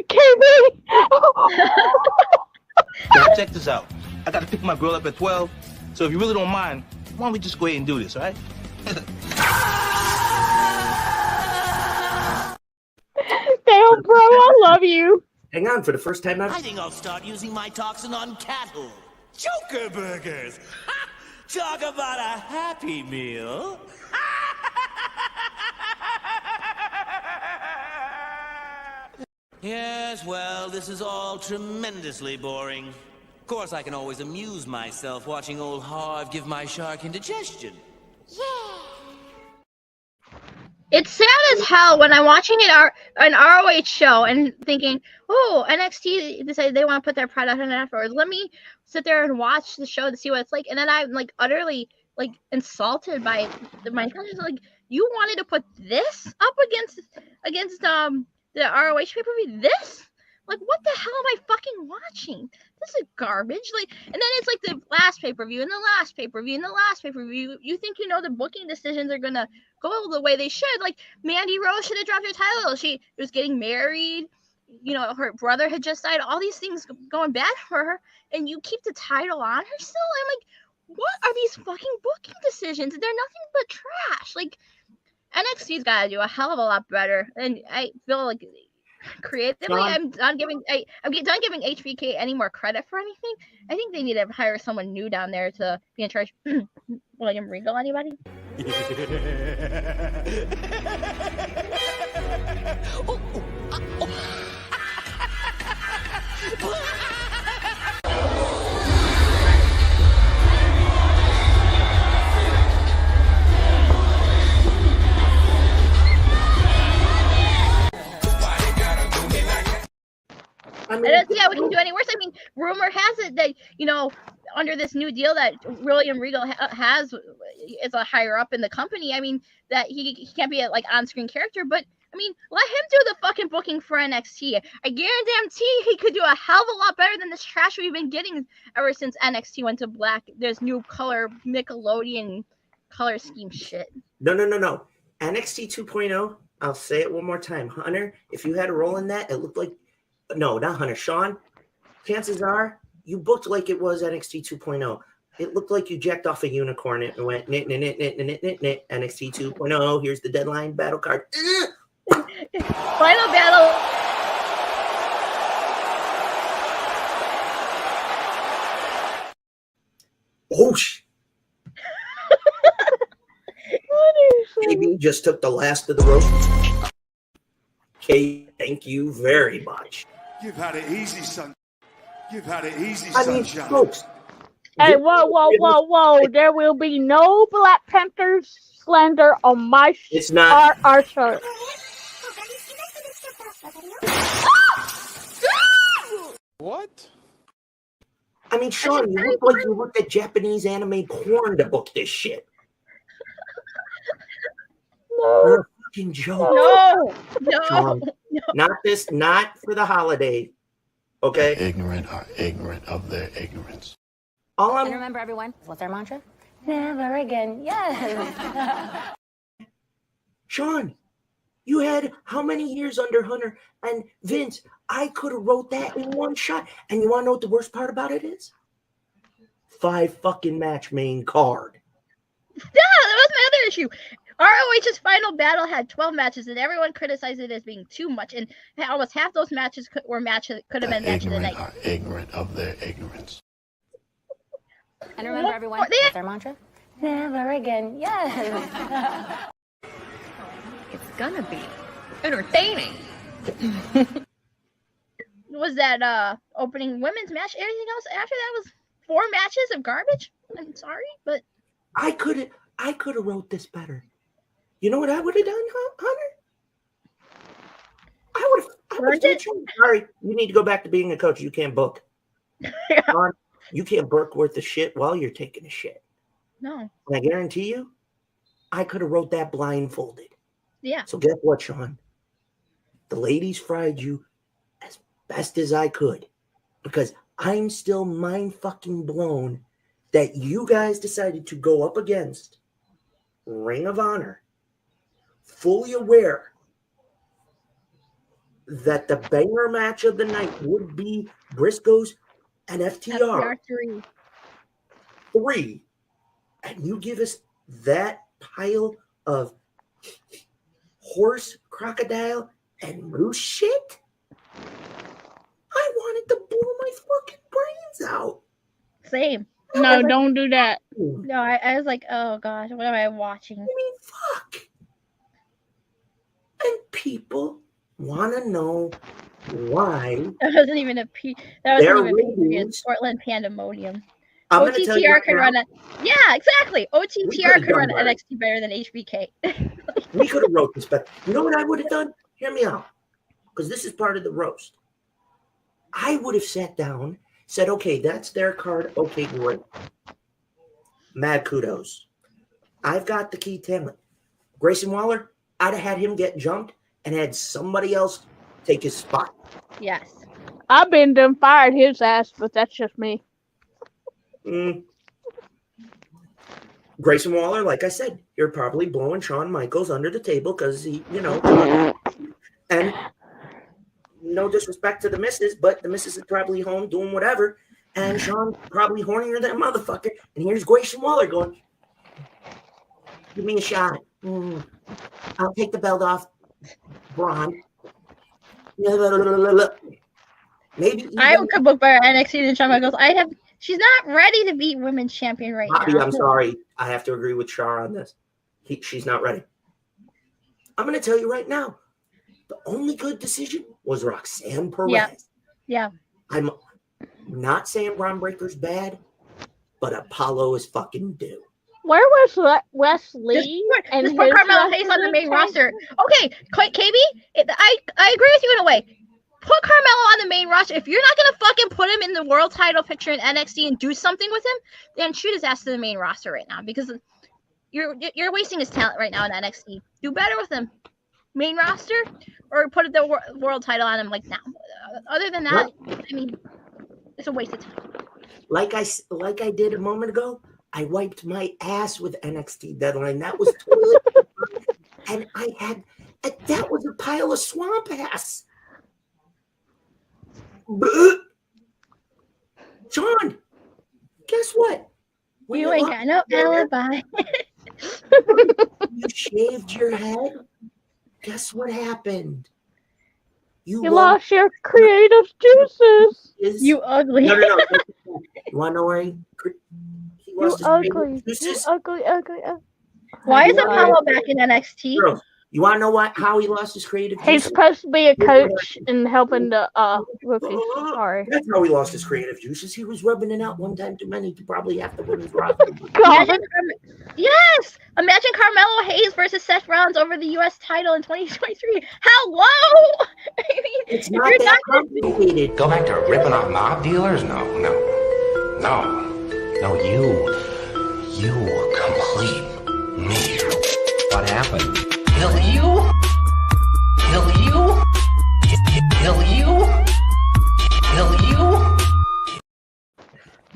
KB! Now check this out. I got to pick my girl up at 12. So if you really don't mind, why don't we just go ahead and do this, all right? Damn, bro, I love you. Hang on, for the first time ever. I think I'll start using my toxin on cattle. Joker burgers. Ha! Talk about a happy meal. Yes, well, this is all tremendously boring. Of course, I can always amuse myself watching old Harv give my shark indigestion. It's sad as hell when I'm watching an ROH show and thinking, oh, NXT decided they want to put their product on afterwards. Let me sit there and watch the show to see what it's like. And then I'm like utterly like insulted by my conscience. Like, you wanted to put this up against the ROH pay-per-view? This? Like, what the hell am I fucking watching? This is garbage. Like, and then it's like the last pay-per-view and the last pay-per-view and the last pay-per-view. You think you know the booking decisions are gonna go the way they should. Like, Mandy Rose should have dropped her title. She was getting married. You know, her brother had just died. All these things going bad for her, and you keep the title on her still. I'm like, what are these fucking booking decisions? They're nothing but trash. Like, NXT's got to do a hell of a lot better. And I feel like creatively, I'm done giving HBK any more credit for anything. I think they need to hire someone new down there to be in charge. William Regal, anybody? I don't see how we can do any worse. I mean, rumor has it that, you know, under this new deal that William Regal has as a higher up in the company, I mean, that he can't be a like on-screen character, but I mean, let him do the fucking booking for NXT. I guarantee he could do a hell of a lot better than this trash we've been getting ever since NXT went to black. There's new color Nickelodeon color scheme shit. No. NXT 2.0, I'll say it one more time. Hunter, if you had a role in that, it looked like, no, not Hunter, Sean, chances are you booked like it was NXT 2.0. It looked like you jacked off a unicorn and went, NXT 2.0, here's the deadline battle card. Final battle. Oh, KB just took the last of the roast. Okay, thank you very much. You've had it easy, son. You've had it easy, I mean, sunshine. folks. Hey, whoa. There will be no Black Panthers slander on my It's not. our shirt. What? I mean, Sean, you look like you looked at Japanese anime porn to book this shit. You're a fucking joke. No. Sean, not for the holiday. Okay? The ignorant are ignorant of their ignorance. And remember, everyone, what's our mantra? Never again. Yes. Sean, you had how many years under Hunter? And Vince, I could have wrote that in one shot. And you want to know what the worst part about it is? 5 fucking match main card. Yeah, that was my other issue. ROH's final battle had 12 matches, and everyone criticized it as being too much. And almost half those matches were matches that could have been match of the night. Are ignorant of their ignorance. And remember, everyone, what's our mantra? Never again. Yes. It's gonna be entertaining. Was that opening women's match? Everything else after that was 4 matches of garbage. I'm sorry, but I could have wrote this better. You know what I would have done, Hunter? I would have said, sorry, you need to go back to being a coach. You can't book. Sean, you can't book worth of shit while you're taking a shit. No. And I guarantee you, I could have wrote that blindfolded. Yeah. So guess what, Sean? The ladies fried you as best as I could because I'm still mind fucking blown that you guys decided to go up against Ring of Honor, fully aware that the banger match of the night would be Briscoes and FTR 3. And you give us that pile of horse, crocodile, and moose shit? I wanted to blow my fucking brains out. Same. No, don't do that. No, I was like, oh gosh, what am I watching? I mean, fuck. And people want to know why. That wasn't even a P. That wasn't even Portland Pandemonium. OTTR could run it. Yeah, exactly. OTTR could run NXT better than HBK. We could have wrote this better. You know what I would have done? Hear me out. Because this is part of the roast. I would have sat down, said, okay, that's their card. Okay, great. Mad kudos. I've got the key talent. Grayson Waller, I'd have had him get jumped and had somebody else take his spot. Yes. I've been done fired his ass, but that's just me. Grayson Waller, like I said, you're probably blowing Shawn Michaels under the table because he, and no disrespect to the missus, but the missus is probably home doing whatever, and Shawn probably hornier than a motherfucker, and here's Grayson Waller going, give me a shot. I'll take the belt off, Braun. Maybe I could book better NXT than Shawn Michaels. She's not ready to be women's champion right Bobby, now. I'm sorry. I have to agree with Char on this. She's not ready. I'm going to tell you right now. The only good decision was Roxanne Perez. Yeah. I'm not saying Braun Breaker's bad, but Apollo is fucking due. Where was Wesley? Just put Carmelo Hayes on the main roster. Okay, KB, I agree with you in a way. put Carmelo on the main roster. If you're not gonna fucking put him in the world title picture in NXT and do something with him, then shoot his ass to the main roster right now because you're wasting his talent right now in NXT. Do better with him, main roster, or put the world title on him like now. Other than that, I mean, it's a waste of time. Like I did a moment ago, I wiped my ass with NXT Deadline. That was totally and that was a pile of swamp ass. Sean, guess what? When you ain't got no alibi. You shaved your head. Guess what happened? You lost your creative juices. You ugly. No. You want to know where he lost his creative juices? You ugly. Why is Apollo back in NXT? Bro, you want to know how he lost his creative juices? He's supposed to be a coach and helping the rookies. Sorry. That's how he lost his creative juices. He was rubbing it out one time too many to probably have the women's roster. Yes! Imagine Carmelo Hayes versus Seth Rollins over the U.S. title in 2023. Hello! I mean, it's not that complicated. Go back to ripping off mob dealers? No, you complete me. What happened? Kill you?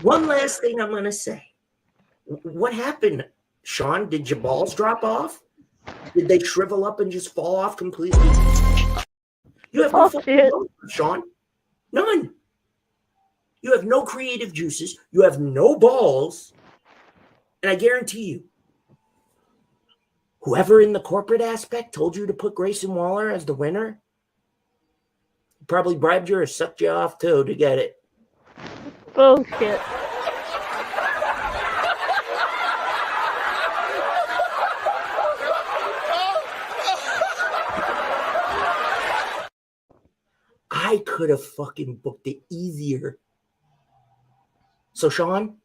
One last thing I'm going to say. What happened, Sean? Did your balls drop off? Did they shrivel up and just fall off completely? You have no fucking balls, Sean. None. You have no creative juices. You have no balls. And I guarantee you, whoever in the corporate aspect told you to put Grayson Waller as the winner probably bribed you or sucked you off too to get it. Bullshit. I could have fucking booked it easier. So, Sean,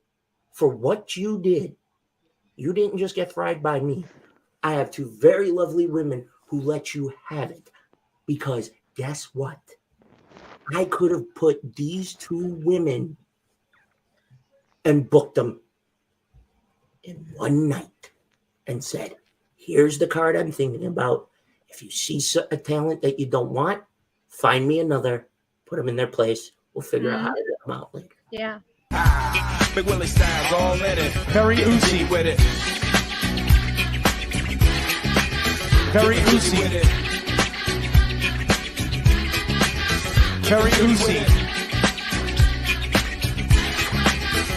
for what you did, you didn't just get fried by me. I have two very lovely women who let you have it. Because guess what? I could have put these two women and booked them in one night and said, here's the card I'm thinking about. If you see a talent that you don't want, find me another, put them in their place. We'll figure out how to get them out later. Yeah. Big Willie styles already. Very Uzi with it. Very Uzi with it. Very Uzi.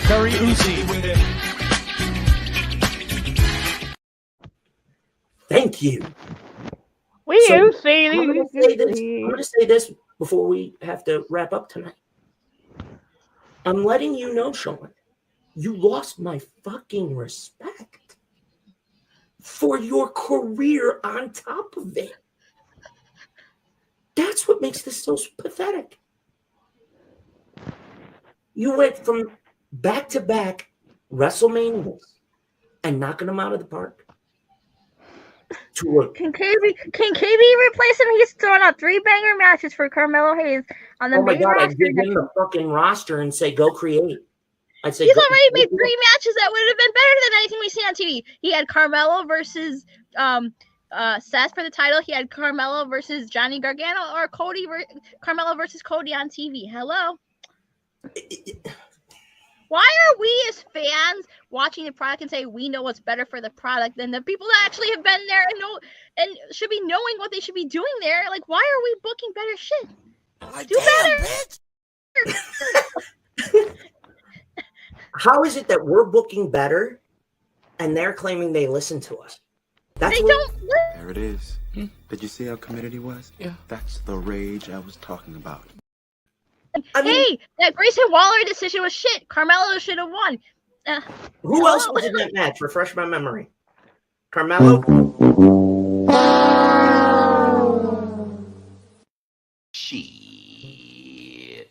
Very Uzi with it. Thank you. I'm going to say this before we have to wrap up tonight. I'm letting you know, Sean, you lost my fucking respect for your career on top of it. That's what makes this so pathetic. You went from back-to-back WrestleManias and knocking them out of the park. Can KB replace him? He's throwing out 3 banger matches for Carmelo Hayes on the main roster. I'd give him the fucking roster and say, go create. I'd say, he's already made 3 matches that would have been better than anything we've seen on TV. He had Carmelo versus Seth for the title. He had Carmelo versus Johnny Gargano or Carmelo versus Cody on TV. Hello. Why are we as fans watching the product and say we know what's better for the product than the people that actually have been there and know and should be knowing what they should be doing there? Like, why are we booking better shit? Do better. How is it that we're booking better and they're claiming they listen to us? They don't. There it is. Did you see how committed he was? Yeah. That's the rage I was talking about. Hey, that Grayson Waller decision was shit. Carmelo should have won. Who else was in that match? Refresh my memory. Carmelo? Shit.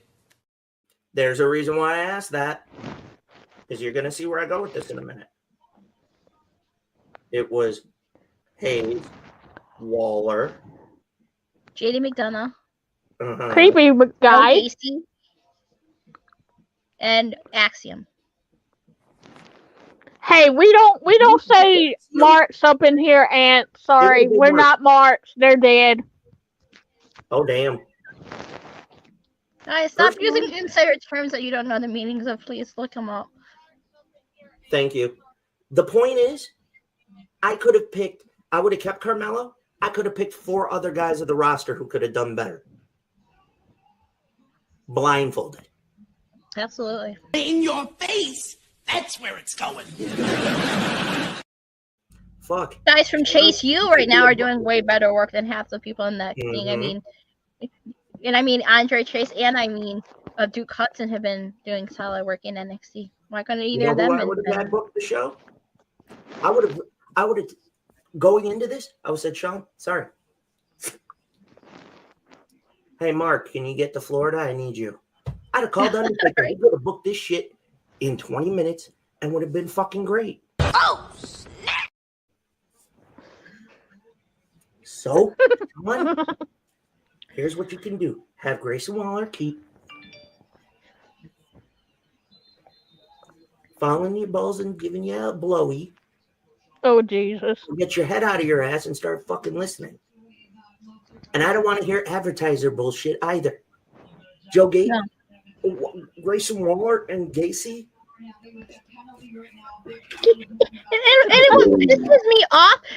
There's a reason why I asked that. Because you're going to see where I go with this in a minute. It was Hayes, Waller, JD McDonough, Creepy guy. Gacy, and Axiom. Hey, we don't say Marks up in here, Aunt. Sorry, we're not Marks. They're dead. Oh damn. Guys, stop using insider terms that you don't know the meanings of. Please look them up. Thank you. The point is, I would have kept Carmelo. I could have picked 4 other guys of the roster who could have done better. Blindfolded. Absolutely. In your face. That's where it's going. Fuck. Guys from Chase U right now are doing way better work than half the people in that thing. I mean, Andre Chase and Duke Hudson have been doing solid work in NXT. Why couldn't either of them? I would have had booked the show. I would have going into this. I would have said, Sean, sorry. Hey, Mark, can you get to Florida? I need you. I'd have called Undertaker. He could have booked this shit in 20 minutes and would have been fucking great. Oh, snap! So, come on. Here's what you can do. Have Grayson Waller keep following your balls and giving you a blowy. Oh, Jesus. Get your head out of your ass and start fucking listening. And I don't want to hear advertiser bullshit either. Joe Gacy, Grayson Waller, and Gacy. And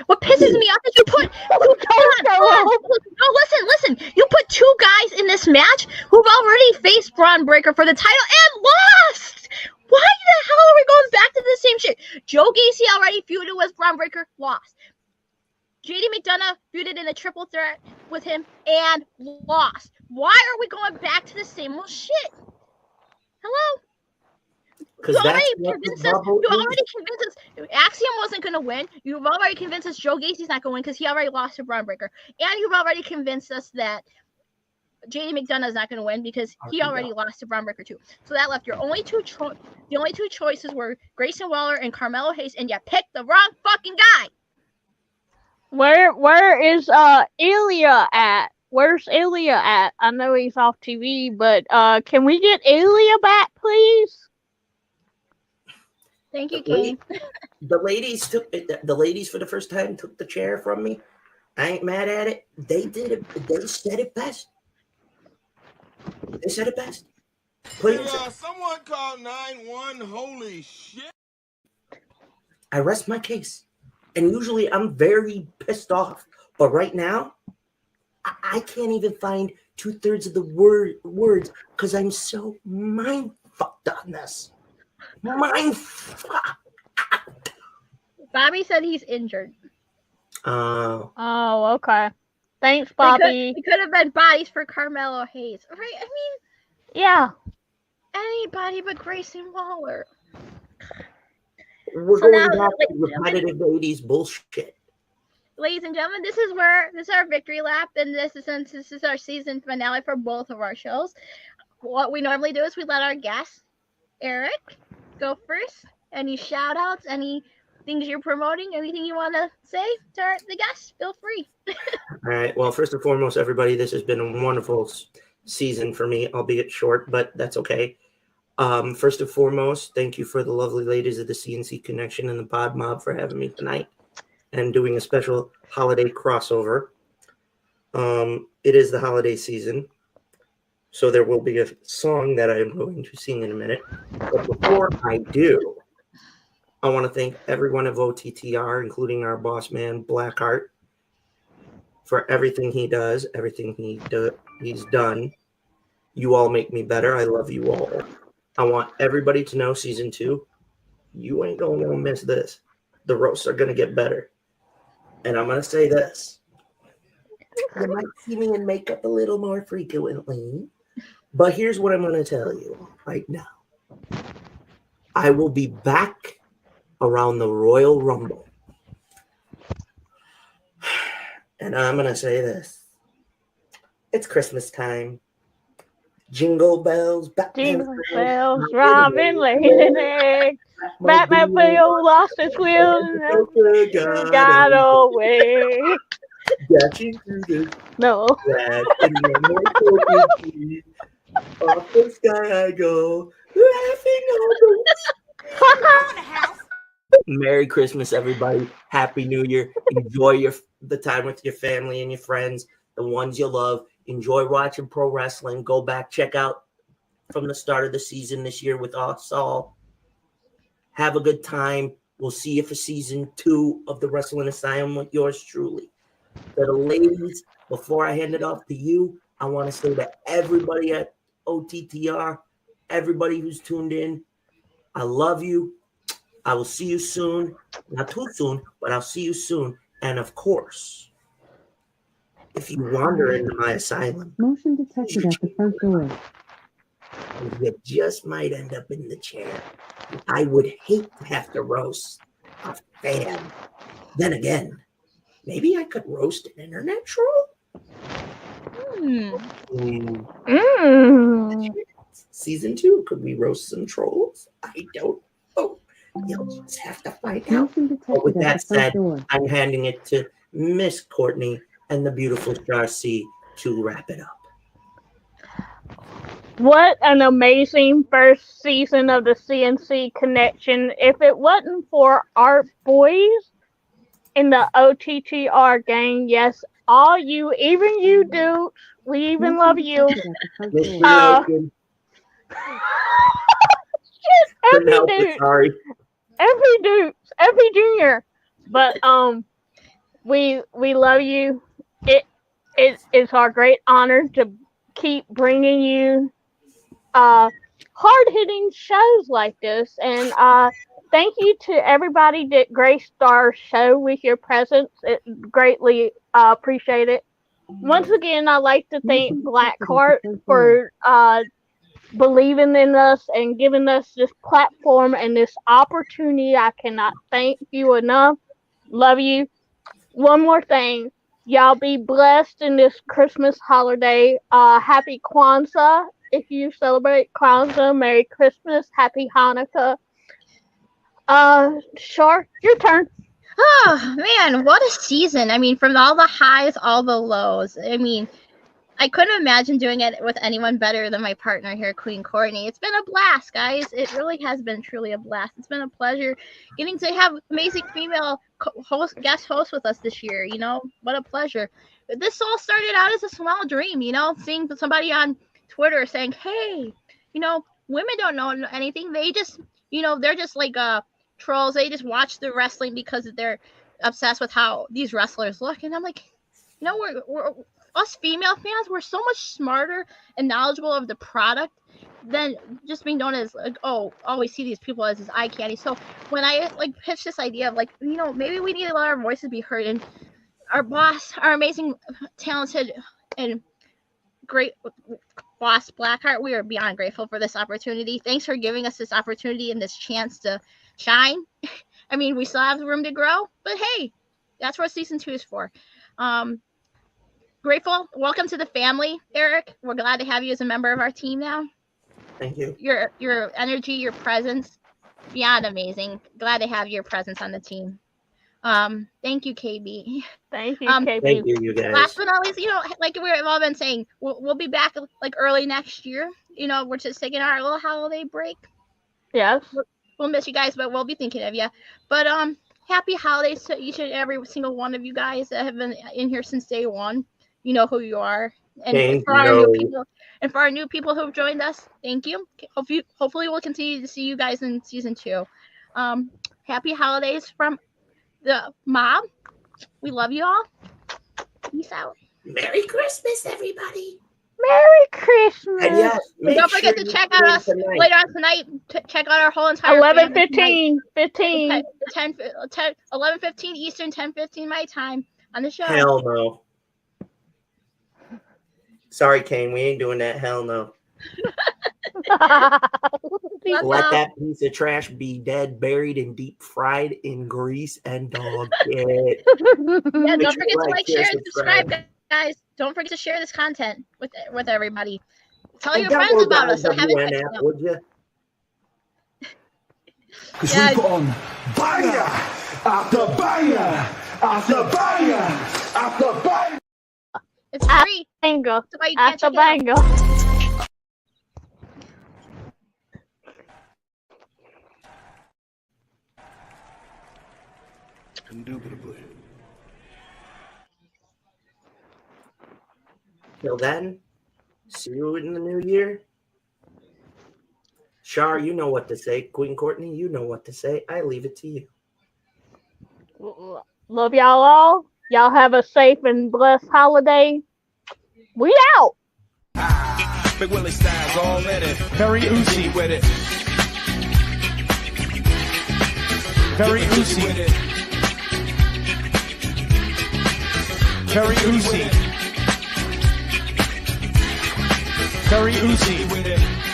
what pisses me off is you put listen. You put 2 guys in this match who've already faced Braun Breaker for the title and lost. Why the hell are we going back to the same shit? Joe Gacy already feuded with Braun Breaker, lost. JD McDonough feuded in a triple threat with him and lost. Why are we going back to the same old shit? Hello? You already convinced us Axiom wasn't going to win. You've already convinced us Joe Gacy's not going to win because he already lost to Braun Breaker. And you've already convinced us that JD McDonough is not going to win because he already lost to Braun Breaker too. So that left the only two choices were Grayson Waller and Carmelo Hayes, and you picked the wrong fucking guy. Where is Ilya at? Where's Ilya at? I know he's off TV, but can we get Ilya back, please? Thank you, Kane. The ladies for the first time took the chair from me. I ain't mad at it. They did it. They said it best. Please. Someone call 911. Holy shit. I rest my case. And usually I'm very pissed off. But right now, I can't even find 2/3 of the words because I'm so mind-fucked on this. Bobby said he's injured. Oh, okay. Thanks, Bobby. It could have been bodies for Carmelo Hayes. Right? I mean, yeah. Anybody but Grayson Waller. We're going back to repetitive 80s bullshit. Ladies and gentlemen, this is our victory lap, and this is our season finale for both of our shows. What we normally do is we let our guest, Eric, go first. Any shout outs, any things you're promoting, anything you want to say to the guests, feel free. All right. Well, first and foremost, everybody, this has been a wonderful season for me, albeit short, but that's okay. First and foremost, thank you for the lovely ladies of the CNC Connection and the Pod Mob for having me tonight and doing a special holiday crossover. It is the holiday season, so there will be a song that I'm going to sing in a minute. But before I do, I want to thank everyone of OTTR, including our boss man, Blackheart, for everything he does, everything he's done. You all make me better. I love you all. I want everybody to know season 2, you ain't going to miss this. The roasts are going to get better. And I'm going to say this. You might see me in makeup a little more frequently. But here's what I'm going to tell you right now. I will be back around the Royal Rumble. And I'm going to say this. It's Christmas time. Jingle bells, Jingle bells, Robin laid an egg. Batman Bill lost his wheel and got away. Got you through the No. grass and no more broken trees. Off the sky I go, laughing on the Merry Christmas, everybody. Happy New Year. Enjoy the time with your family and your friends, the ones you love. Enjoy watching pro wrestling. Go back, check out from the start of the season this year with us all. Have a good time. We'll see you for season 2 of the Wrestling Asylum with yours truly. To the ladies, before I hand it off to you, I want to say to everybody at OTTR, everybody who's tuned in, I love you. I will see you soon. Not too soon, but I'll see you soon. And of course, if you wander into my asylum, Motion detected at the front door. you just might end up in the chair. I would hate to have to roast a fan. Then again, maybe I could roast an internet troll. Season 2, could we roast some trolls? I don't know. You'll just have to find out. But with that said, I'm handing it to Miss Courtney and the beautiful Char C to wrap it up. What an amazing first season of the CNC Connection. If it wasn't for our boys in the OTTR gang, yes, all you, even you dudes, we even love you. Every junior. But we love you. It's our great honor to keep bringing you hard-hitting shows like this, and thank you to everybody that graced our show with your presence. It greatly appreciate it. Once again, I'd like to thank Blackheart for believing in us and giving us this platform and this opportunity. I cannot thank you enough. Love you. One more thing. Y'all be blessed in this Christmas holiday. Happy Kwanzaa if you celebrate Kwanzaa. Merry Christmas. Happy Hanukkah. Char, your turn. Oh, man, what a season. I mean, from all the highs, all the lows. I mean, I couldn't imagine doing it with anyone better than my partner here, Queen Courtney. It's been a blast, guys. It really has been truly a blast. It's been a pleasure getting to have amazing female guest hosts with us this year. You know, what a pleasure. This all started out as a small dream, you know, seeing somebody on Twitter saying, hey, you know, women don't know anything. They just, you know, they're just like trolls. They just watch the wrestling because they're obsessed with how these wrestlers look. And I'm like, you know, we're us female fans, we're so much smarter and knowledgeable of the product than just being known as like, oh, always see these people as eye candy. So when I like pitched this idea of like, you know, maybe we need to let our voices be heard, and our boss, our amazing, talented, and great boss Blackheart, we are beyond grateful for this opportunity. Thanks for giving us this opportunity and this chance to shine. I mean, we still have room to grow, but hey, that's what season 2 is for. Grateful. Welcome to the family, Eric. We're glad to have you as a member of our team now. Thank you. Your energy, your presence, beyond amazing. Glad to have your presence on the team. Thank you, KB. Thank you, KB. Thank you guys. Last but not least, you know, like we've all been saying, we'll be back like early next year. You know, we're just taking our little holiday break. Yes. We'll miss you guys, but we'll be thinking of you. But happy holidays to each and every single one of you guys that have been in here since day one. You know who you are. And for our new people who've joined us, thank you. Hopefully we'll continue to see you guys in season 2. Happy holidays from the Mob. We love you all. Peace out. Merry Christmas, everybody. Merry Christmas. And yes, don't forget to check out us later on tonight. Check out our whole entire 11:15. 11:15 Eastern, 10:15 my time on the show. Hell no. Sorry, Kane. We ain't doing that. Hell no. Let that piece of trash be dead, buried, and deep fried in grease and dog shit. Yeah, don't forget to like, share, and subscribe, guys. Don't forget to share this content with everybody. Tell your friends about us. So have it, would you? Because we put on banger after banger after banger After bang! It's free. Bingo. That's why you can't After check it out. bingo. Indubitably. Till then, see you in the new year. Char, you know what to say. Queen Courtney, you know what to say. I leave it to you. Love y'all all. Y'all have a safe and blessed holiday. We out. Big Willie Styles all in it. Very oozy with it. Very oozy with it. Very oozy. Very oozy with it.